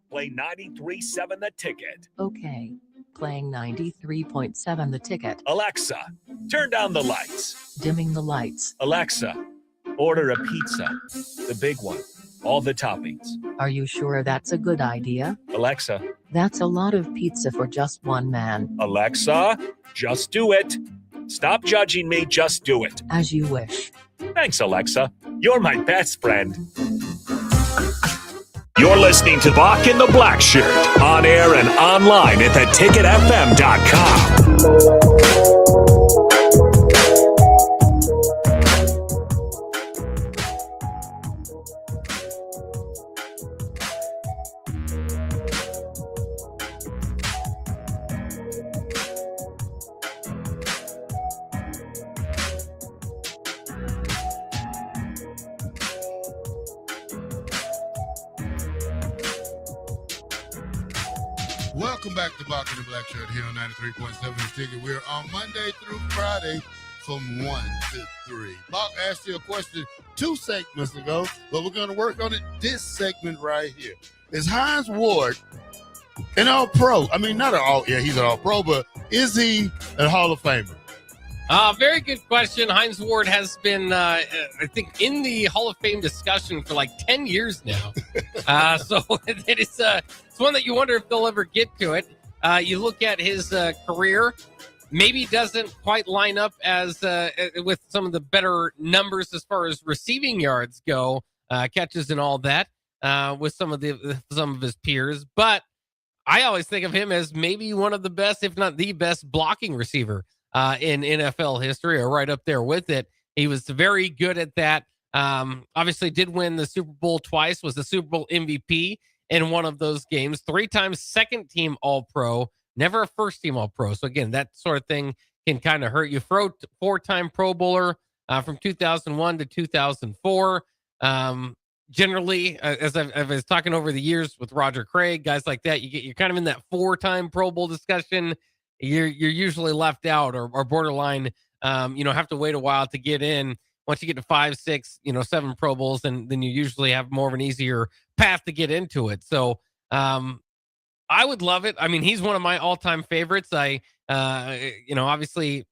play 93.7 The Ticket. Okay. Playing 93.7 The Ticket. Alexa, turn down the lights. Dimming the lights. Alexa, order a pizza. The big one. All the toppings. Are you sure that's a good idea? Alexa. That's a lot of pizza for just one man. Alexa, just do it. Stop judging me, just do it. As you wish. Thanks, Alexa. You're my best friend. You're listening to Bock and the Blackshirt, on air and online at theticketfm.com. Welcome back to Bock and the Blackshirt here on 93.7 The Ticket. We're on Monday through Friday from 1 to 3. Bock asked you a question 2 segments ago, but we're going to work on it this segment right here. Is Hines Ward an all-pro? I mean, not an all, yeah, he's an all-pro, but is he a Hall of Famer? Very good question. Hines Ward has been, I think, in the Hall of Fame discussion for like 10 years now. So it's one that you wonder if they'll ever get to it. You look at his career, maybe doesn't quite line up as with some of the better numbers as far as receiving yards go, catches and all that, with some of his peers. But I always think of him as maybe one of the best, if not the best, blocking receiver in NFL history, or right up there with it. He was very good at that. Obviously did win the Super Bowl twice, was the Super Bowl MVP in one of those games, 3 times second team All-Pro, never a first team All-Pro. So again, that sort of thing can kind of hurt you. 4-time Pro Bowler from 2001 to 2004. Generally, as I was talking over the years with Roger Craig, guys like that, you're kind of in that 4-time Pro Bowl discussion. You're usually left out or borderline, have to wait a while to get in. Once you get to 5, 6, 7 Pro Bowls, then you usually have more of an easier path to get into it. So I would love it. I mean, he's one of my all-time favorites. I, obviously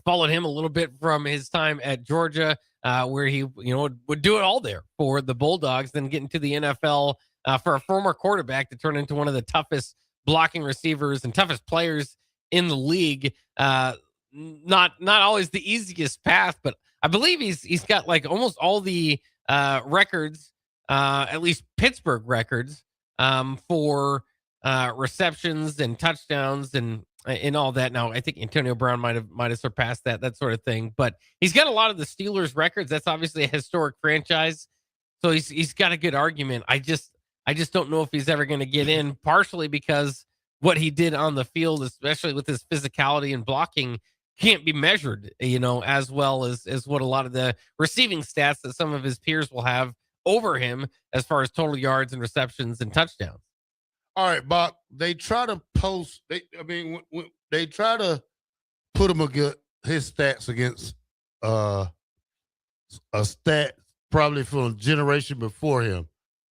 followed him a little bit from his time at Georgia, where he, would do it all there for the Bulldogs, then get into the NFL for a former quarterback to turn into one of the toughest blocking receivers and toughest players in the league. Not always the easiest path, but I believe he's got like almost all the records, at least Pittsburgh records, for receptions and touchdowns and all that. Now I think Antonio Brown might have surpassed that sort of thing, but he's got a lot of the Steelers records. That's obviously a historic franchise, so he's got a good argument. I just don't know if he's ever going to get in, partially because what he did on the field, especially with his physicality and blocking, can't be measured, as well as what a lot of the receiving stats that some of his peers will have over him as far as total yards and receptions and touchdowns. All right, Bob, they try to post, they try to put him against his stats against a stat probably from a generation before him.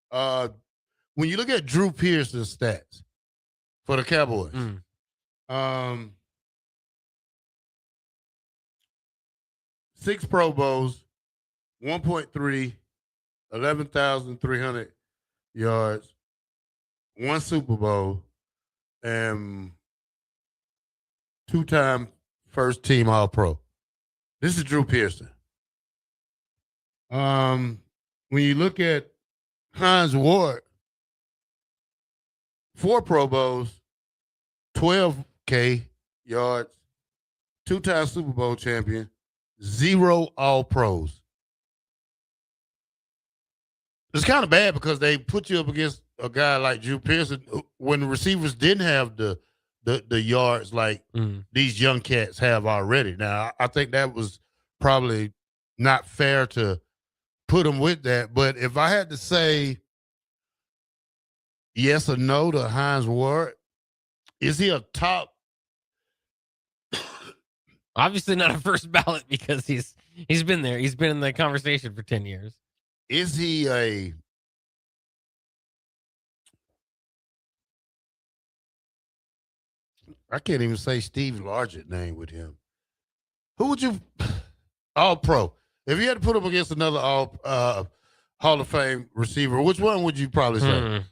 When you look at Drew Pearson's stats for the Cowboys, 6 Pro Bowls, 1.3, 11,300 yards, one Super Bowl, and 2-time first team All Pro. This is Drew Pearson. When you look at Hines Ward, 4 Pro Bowls, 12K yards, 2-time Super Bowl champion, 0 All Pros. It's kind of bad because they put you up against a guy like Drew Pearson when the receivers didn't have the yards like these young cats have already. Now, I think that was probably not fair to put him with that. But if I had to say yes or no to Hines Ward, is he a top? Obviously not a first ballot because he's been there. He's been in the conversation for 10 years. Is he a I can't even say Steve Largent name with him. Who would you All Pro? If you had to put him against another All Hall of Fame receiver, which one would you probably say?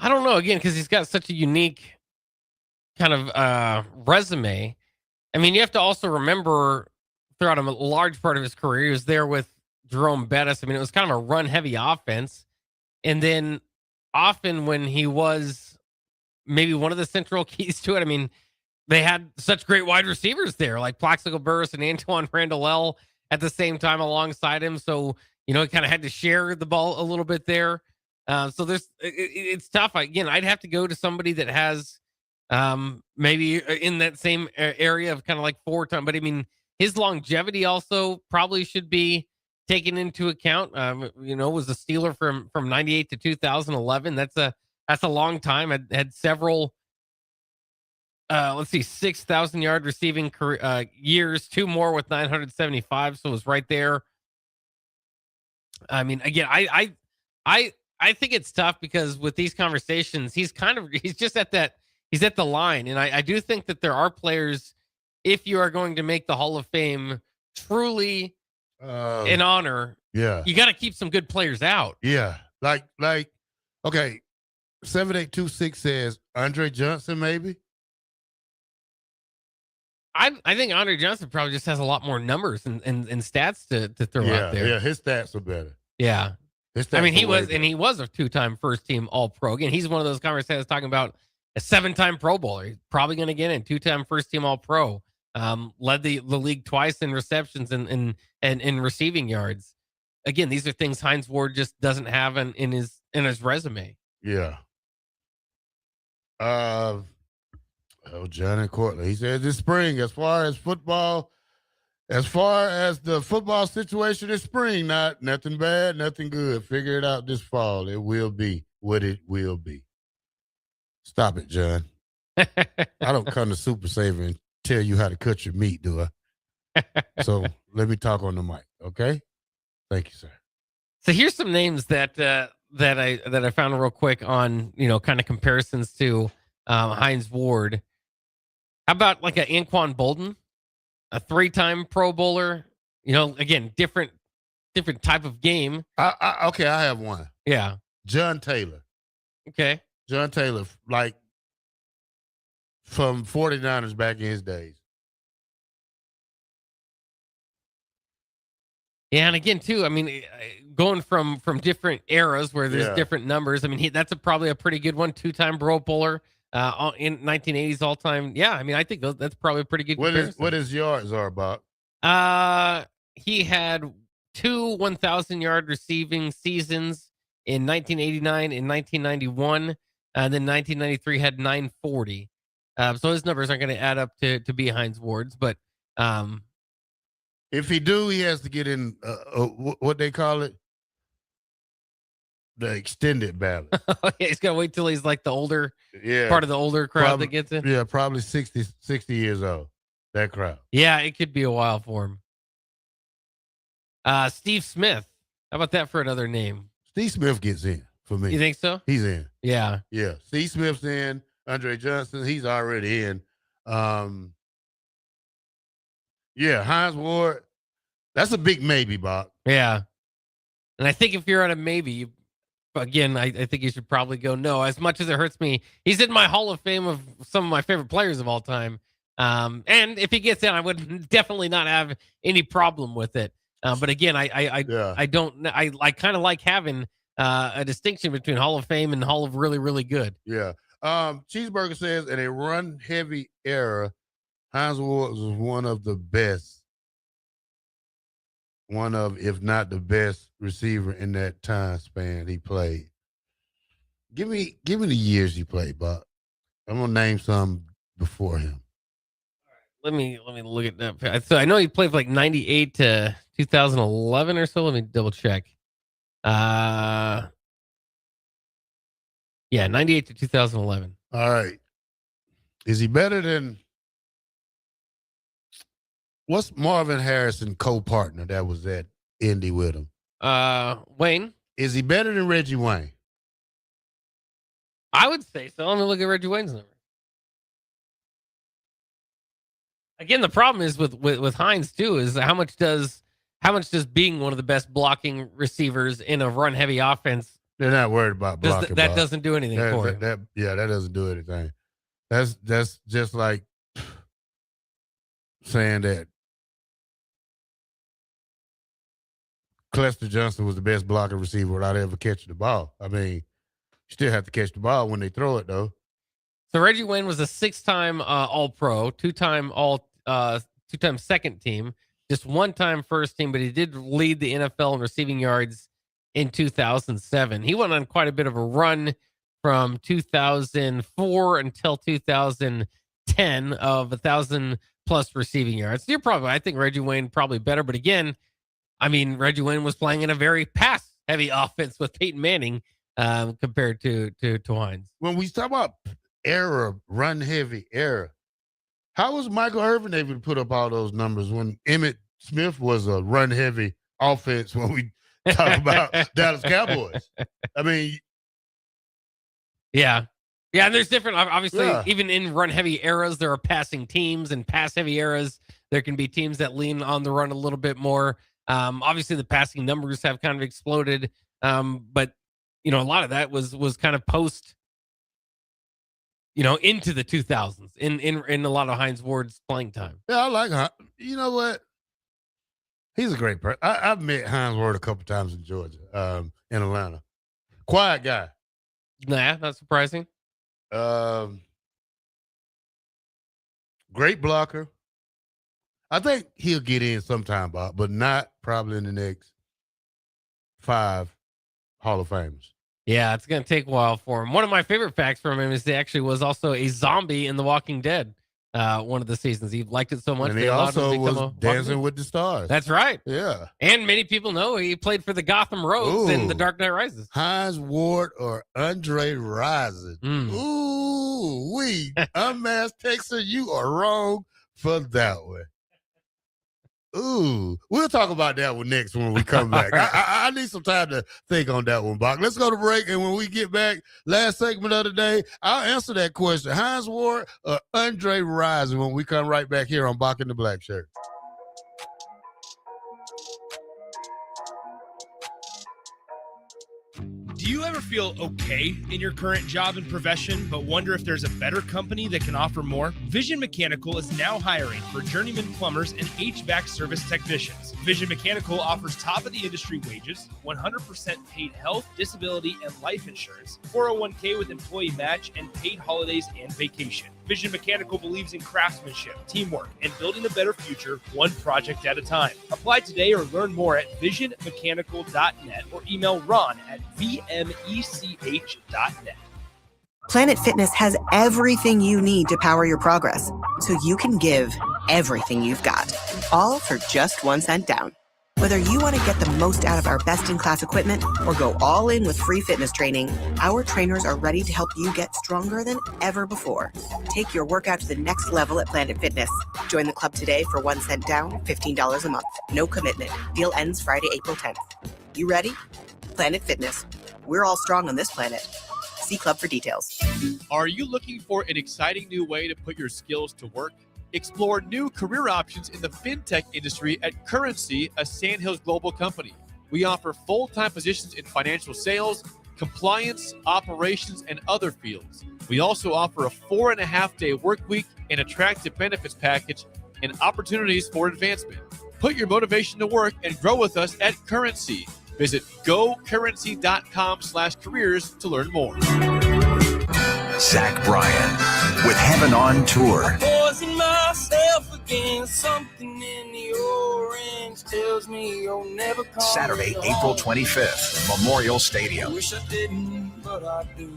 I don't know, again, because he's got such a unique kind of resume. I mean, you have to also remember throughout a large part of his career, he was there with Jerome Bettis. I mean, it was kind of a run-heavy offense. And then often when he was maybe one of the central keys to it, I mean, they had such great wide receivers there, like Plaxico Burress and Antoine Randall at the same time alongside him. So, he kind of had to share the ball a little bit there. So it's tough. Again, I'd have to go to somebody that has maybe in that same area of kind of like 4-time, but I mean, his longevity also probably should be taken into account. Was a Steeler from 98 to 2011. That's a long time. Had several 6,000 yard receiving career, years, 2 more with 975. So it was right there. I mean, again, I think it's tough because with these conversations, he's just at that, he's at the line. And I do think that there are players, if you are going to make the Hall of Fame truly an honor, you got to keep some good players out. Yeah. Like, okay. 7826 says Andre Johnson, maybe. I think Andre Johnson probably just has a lot more numbers and stats to throw out there. Yeah, his stats are better. Yeah. I mean, he was a 2-time first team All Pro. Again, he's one of those conversations talking about a 7-time Pro Bowler. He's probably going to get in 2-time first team All Pro. Led the league twice in receptions and in receiving yards. Again, these are things Hines Ward just doesn't have in his resume. Yeah. Johnny Courtney. He says this spring, as far as the football situation this spring, nothing bad, nothing good. Figure it out this fall. It will be what it will be. Stop it, John. I don't come to Super Saver and tell you how to cut your meat, do I? So let me talk on the mic, okay? Thank you, sir. So here's some names that I found real quick on kind of comparisons to Hines Ward. How about like a Anquan Bolden, a 3-time Pro Bowler? Again, different type of game. Okay, I have one. Yeah, John Taylor. Okay, John Taylor, like from 49ers back in his days. Yeah, and again too, I mean, going from different eras where there's different numbers. I mean, that's probably a pretty good one. 2-time Pro Bowler. In 1980s all time. Yeah, I mean, I think that's probably a pretty good comparison. What his yards are about? He had 2 1,000 yard receiving seasons in 1989 and 1991. And then 1993 had 940. So his numbers aren't going to add up to be Hines Ward's, but if he do, he has to get in what they call it, the extended ballot. Yeah, he's got to wait till he's like the older part of the older crowd that gets in. Yeah, probably 60 years old, that crowd. Yeah, it could be a while for him. Steve Smith. How about that for another name? Steve Smith gets in for me. You think so? He's in. Yeah. Yeah. Steve Smith's in. Andre Johnson, he's already in. Yeah, Hines Ward, that's a big maybe, Bob. Yeah. And I think if you're at a maybe, again, I think you should probably go no. As much as it hurts me, he's in my Hall of Fame of some of my favorite players of all time. And if he gets in, I would definitely not have any problem with it. But again, I kind of like having a distinction between Hall of Fame and Hall of really, really good. Yeah. Cheeseburger says in a run heavy era, Hines Ward was one of the best. One of, if not the best receiver in that time span he played. Give me the years he played, Bob. I'm gonna name some before him. Let me look at that. So I know he played from like 98 to 2011 or so. Let me double check. Yeah, 98 to 2011. All right. Is he better than what's Marvin Harrison co-partner that was at Indy with him? Wayne. Is he better than Reggie Wayne? I would say so. Let me look at Reggie Wayne's number. Again, the problem is with Hines too is how much does being one of the best blocking receivers in a run heavy offense. They're not worried about blocking. That doesn't do anything for him. That doesn't do anything. That's just like saying that Clester Johnson was the best blocking receiver without ever catching the ball. I mean, you still have to catch the ball when they throw it, though. So Reggie Wayne was a 6-time All-Pro, 2-time two-time second team, just 1-time first team, but he did lead the NFL in receiving yards in 2007. He went on quite a bit of a run from 2004 until 2010 of 1,000+ receiving yards. I think Reggie Wayne probably better, but again, I mean, Reggie Wayne was playing in a very pass-heavy offense with Peyton Manning compared to Hines. When we talk about run-heavy era, how was Michael Irvin able to put up all those numbers when Emmitt Smith was a run-heavy offense when we talk about Dallas Cowboys? I mean... Yeah, and there's different, obviously, even in run-heavy eras, there are passing teams, and pass-heavy eras, there can be teams that lean on the run a little bit more. Obviously, the passing numbers have kind of exploded, but, a lot of that was kind of post, into the 2000s in a lot of Hines Ward's playing time. Yeah, I like Hines. You know what? He's a great person. I've met Hines Ward a couple times in Georgia, in Atlanta. Quiet guy. Nah, not surprising. Great blocker. I think he'll get in sometime, Bob, but not probably in the next 5 Hall of Famers. Yeah, it's going to take a while for him. One of my favorite facts from him is he actually was also a zombie in The Walking Dead. One of the seasons. He liked it so much. And he also was Dancing with the Stars. That's right. Yeah. And many people know he played for the Gotham Rogues in The Dark Knight Rises. Hines Ward or Andre Rison. Ooh, unmasked Texan, you are wrong for that one. Ooh, we'll talk about that one next when we come back. I need some time to think on that one, Bock. Let's go to break, and when we get back, last segment of the day, I'll answer that question. Hines Ward or Andre Rison when we come right back here on Bock and the Blackshirt. Do you ever feel okay in your current job and profession, but wonder if there's a better company that can offer more? Vision Mechanical is now hiring for journeyman plumbers and HVAC service technicians. Vision Mechanical offers top-of-the-industry wages, 100% paid health, disability, and life insurance, 401k with employee match, and paid holidays and vacation. Vision Mechanical believes in craftsmanship, teamwork, and building a better future one project at a time. Apply today or learn more at visionmechanical.net or email Ron at vmech.net. Planet Fitness has everything you need to power your progress, so you can give everything you've got, all for just 1 cent down. Whether you want to get the most out of our best-in-class equipment or go all in with free fitness training, our trainers are ready to help you get stronger than ever before. Take your workout to the next level at Planet Fitness. Join the club today for 1 cent down, $15 a month. No commitment. Deal ends Friday, April 10th. You ready? Planet Fitness. We're all strong on this planet. See club for details. Are you looking for an exciting new way to put your skills to work? Explore new career options in the fintech industry at Currency, a Sandhills global company. We offer full-time positions in financial sales, compliance, operations, and other fields. We also offer a 4.5-day work week, an attractive benefits package, and opportunities for advancement. Put your motivation to work and grow with us at Currency. Visit gocurrency.com/careers to learn more. Zach Bryan with Heaven on Tour. Poison myself again. Something in the orange tells me you'll never come. Saturday, April 25th, Memorial Stadium. Wish I didn't, but I do.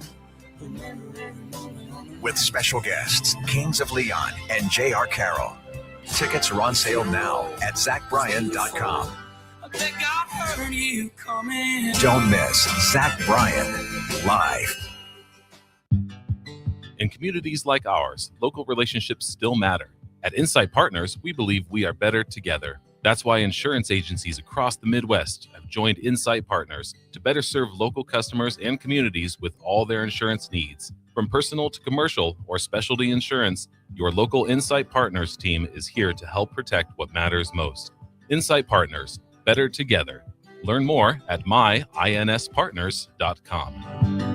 With special guests, Kings of Leon and J.R. Carroll. Tickets are on sale now at ZachBryan.com. I think I heard you coming. Don't miss Zach Bryan live. In communities like ours, local relationships still matter. At Insight Partners, we believe we are better together. That's why insurance agencies across the Midwest have joined Insight Partners to better serve local customers and communities with all their insurance needs. From personal to commercial or specialty insurance, your local Insight Partners team is here to help protect what matters most. Insight Partners, better together. Learn more at myinspartners.com.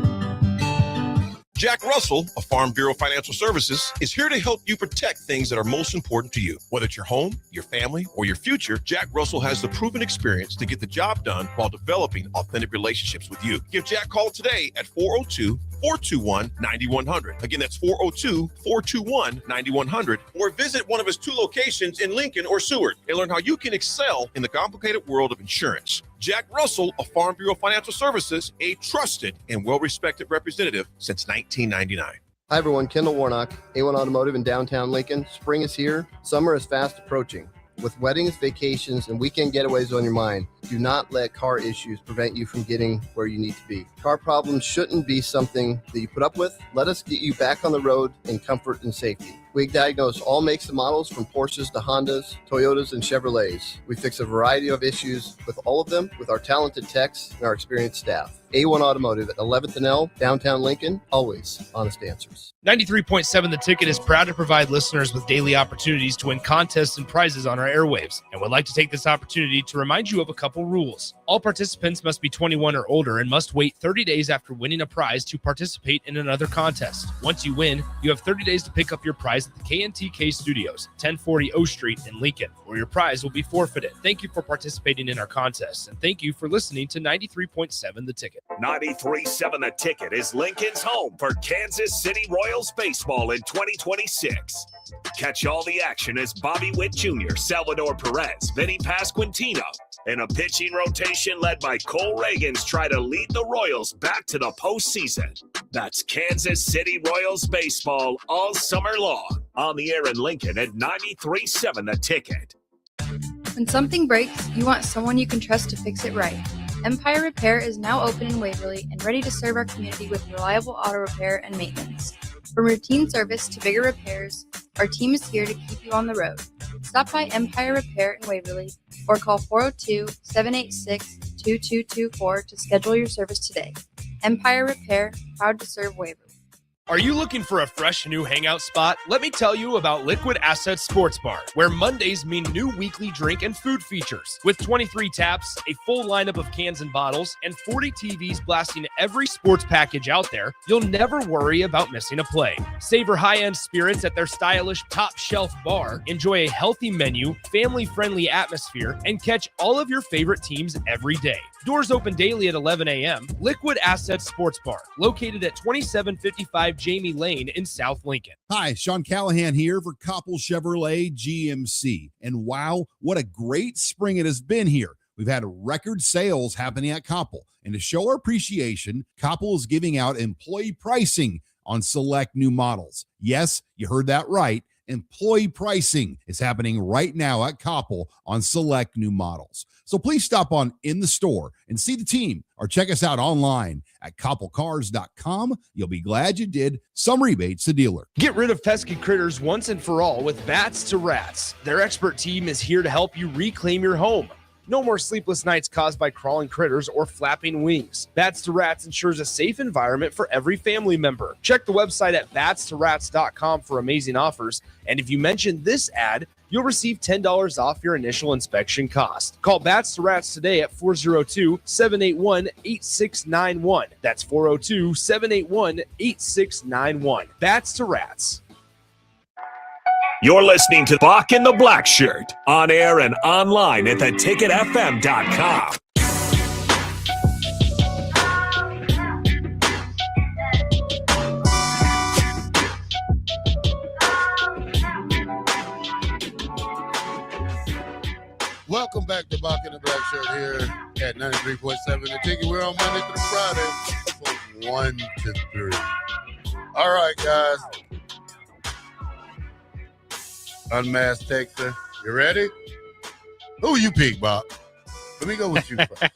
Jack Russell of Farm Bureau Financial Services is here to help you protect things that are most important to you. Whether it's your home, your family, or your future, Jack Russell has the proven experience to get the job done while developing authentic relationships with you. Give Jack a call today at 402-421-9100. Again, that's 402-421-9100. Or visit one of his 2 locations in Lincoln or Seward and learn how you can excel in the complicated world of insurance. Jack Russell of Farm Bureau Financial Services, a trusted and well-respected representative since 1999. Hi everyone, Kendall Warnock, A1 Automotive in downtown Lincoln. Spring is here. Summer is fast approaching. With weddings, vacations, and weekend getaways on your mind, do not let car issues prevent you from getting where you need to be. Car problems shouldn't be something that you put up with. Let us get you back on the road in comfort and safety. We diagnose all makes and models from Porsches to Hondas, Toyotas, and Chevrolets. We fix a variety of issues with all of them with our talented techs and our experienced staff. A1 Automotive at 11th and L, downtown Lincoln, always honest answers. 93.7 The Ticket is proud to provide listeners with daily opportunities to win contests and prizes on our airwaves, and would like to take this opportunity to remind you of a couple rules. All participants must be 21 or older and must wait 30 days after winning a prize to participate in another contest. Once you win, you have 30 days to pick up your prize at the KNTK Studios, 1040 O Street in Lincoln, where your prize will be forfeited. Thank you for participating in our contests, and thank you for listening to 93.7 The Ticket. 93.7 The Ticket is Lincoln's home for Kansas City Royals baseball in 2026. Catch all the action as Bobby Witt Jr., Salvador Perez, Vinny Pasquantino, and a pitching rotation led by Cole Reagans try to lead the Royals back to the postseason. That's Kansas City Royals baseball all summer long. On the air in Lincoln at 93.7 The Ticket. When something breaks, you want someone you can trust to fix it right. Empire Repair is now open in Waverly and ready to serve our community with reliable auto repair and maintenance. From routine service to bigger repairs, our team is here to keep you on the road. Stop by Empire Repair in Waverly or call 402-786-2224 to schedule your service today. Empire Repair, proud to serve Waverly. Are you looking for a fresh new hangout spot? Let me tell you about Liquid Assets Sports Bar, where Mondays mean new weekly drink and food features. With 23 taps, a full lineup of cans and bottles, and 40 TVs blasting every sports package out there, you'll never worry about missing a play. Savor high-end spirits at their stylish top-shelf bar, enjoy a healthy menu, family-friendly atmosphere, and catch all of your favorite teams every day. Doors open daily at 11 a.m. Liquid Assets Sports Bar, located at 2755 Jamie Lane in South Lincoln. Hi, Sean Callahan here for Koppel Chevrolet GMC. And wow, what a great spring it has been here. We've had record sales happening at Koppel. And to show our appreciation, Koppel is giving out employee pricing on select new models. Yes, you heard that right. Employee pricing is happening right now at Koppel on select new models. So please stop on in the store and see the team or check us out online at koppelcars.com. You'll be glad you did. Some rebates to dealer. Get rid of pesky critters once and for all with Bats to Rats. Their expert team is here to help you reclaim your home. No more sleepless nights caused by crawling critters or flapping wings. Bats to Rats ensures a safe environment for every family member. Check the website at batstoRats.com for amazing offers. And if you mention this ad, you'll receive $10 off your initial inspection cost. Call Bats to Rats today at 402-781-8691. That's 402-781-8691. Bats to Rats. You're listening to Bock and the Blackshirt on air and online at theticketfm.com. Welcome back to Bock and the Blackshirt here at 93.7 The Ticket. We're on Monday through Friday from 1 to 3. All right, guys. Unmasked Texter. You ready? Who you pick, Bob? Let me go with you first.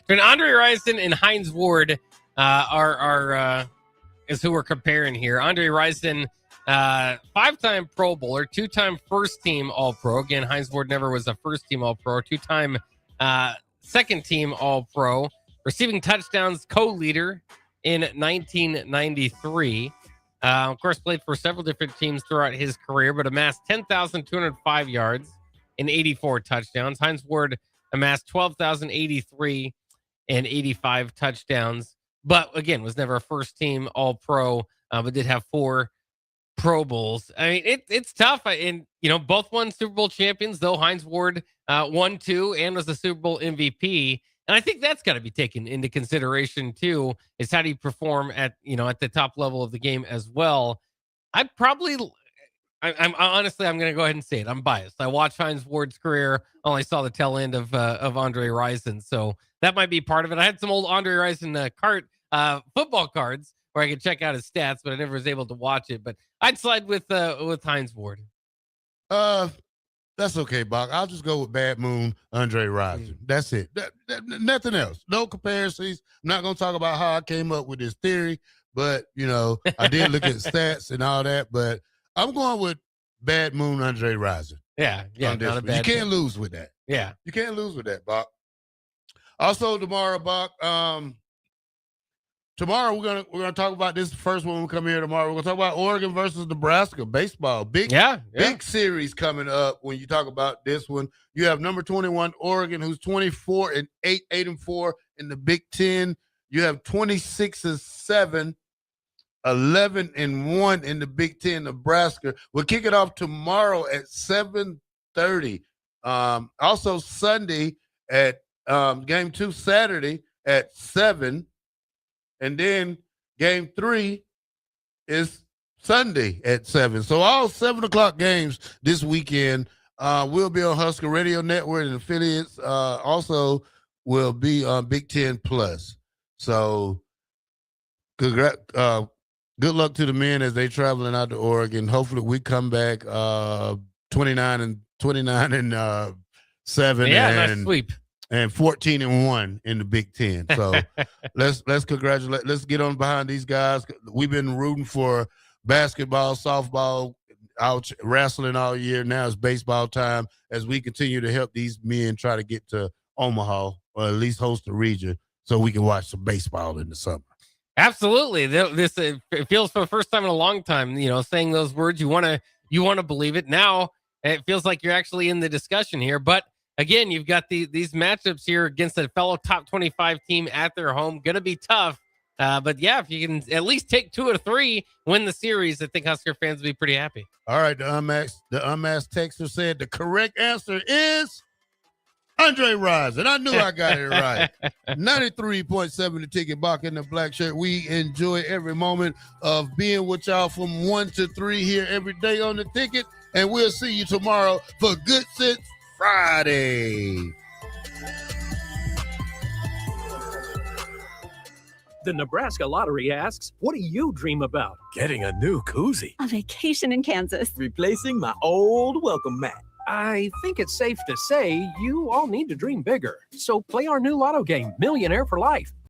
When Andre Rison and Hines Ward is who we're comparing here. Andre Rison, 5-time Pro Bowler, 2-time first-team All-Pro. Again, Hines Ward never was a first-team All-Pro. 2-time second-team All-Pro. Receiving touchdowns co-leader in 1993. Of course, played for several different teams throughout his career, but amassed 10,205 yards and 84 touchdowns. Hines Ward amassed 12,083 and 85 touchdowns, but again, was never a first-team All-Pro, but did have 4 Pro Bowls. I mean, it's tough. And, both won Super Bowl champions, though Hines Ward won 2 and was the Super Bowl MVP. And I think that's got to be taken into consideration too, is how do you perform at the top level of the game as well. I'm honestly, I'm going to go ahead and say it. I'm biased. I watched Hines Ward's career. Only saw the tail end of Andre Rison. So that might be part of it. I had some old Andre Rison football cards where I could check out his stats, but I never was able to watch it. But I'd slide with Hines Ward. That's okay, Bock. I'll just go with Bad Moon, Andre Rison. That's it. Nothing else. No comparisons. I'm not going to talk about how I came up with this theory, but, I did look at stats and all that, but I'm going with Bad Moon, Andre Rison. Yeah, not a bad You can't lose with that. Yeah. You can't lose with that, Bock. Also, tomorrow, Bock, tomorrow we're gonna talk about this first one when we come here tomorrow. We're gonna talk about Oregon versus Nebraska baseball. Big series coming up. When you talk about this one, you have number 21 Oregon, who's 24-8, 8-4 in the Big Ten. You have 26-7, 11-1 in the Big Ten. Nebraska. We'll kick it off tomorrow at 7:30. Also Sunday at game 2 Saturday at 7. And then game 3 is Sunday at 7. So all 7 o'clock games this weekend will be on Husker Radio Network, and affiliates also will be on Big Ten Plus. So good luck to the men as they traveling out to Oregon. Hopefully we come back 29-7. Yeah, nice sweep. And 14-1 in the Big Ten. So let's congratulate. Let's get on behind these guys. We've been rooting for basketball, softball, out wrestling all year. Now it's baseball time as we continue to help these men try to get to Omaha, or at least host the region, so we can watch some baseball in the summer. Absolutely. This it feels for the first time in a long time. Saying those words, you want to believe it. Now it feels like you're actually in the discussion here, but. Again, you've got these matchups here against a fellow top 25 team at their home. Going to be tough. But, yeah, if you can at least take 2 or 3, win the series, I think Husker fans will be pretty happy. All right, the unmasked texter said the correct answer is Andre Rison. I knew I got it right. 93.7 The Ticket, Bock in the Blackshirt. We enjoy every moment of being with y'all from 1 to 3 here every day on The Ticket. And we'll see you tomorrow for Good Sense Friday. The Nebraska Lottery asks, what do you dream about? Getting a new koozie. A vacation in Kansas. Replacing my old welcome mat. I think it's safe to say you all need to dream bigger. So play our new lotto game, Millionaire for Life.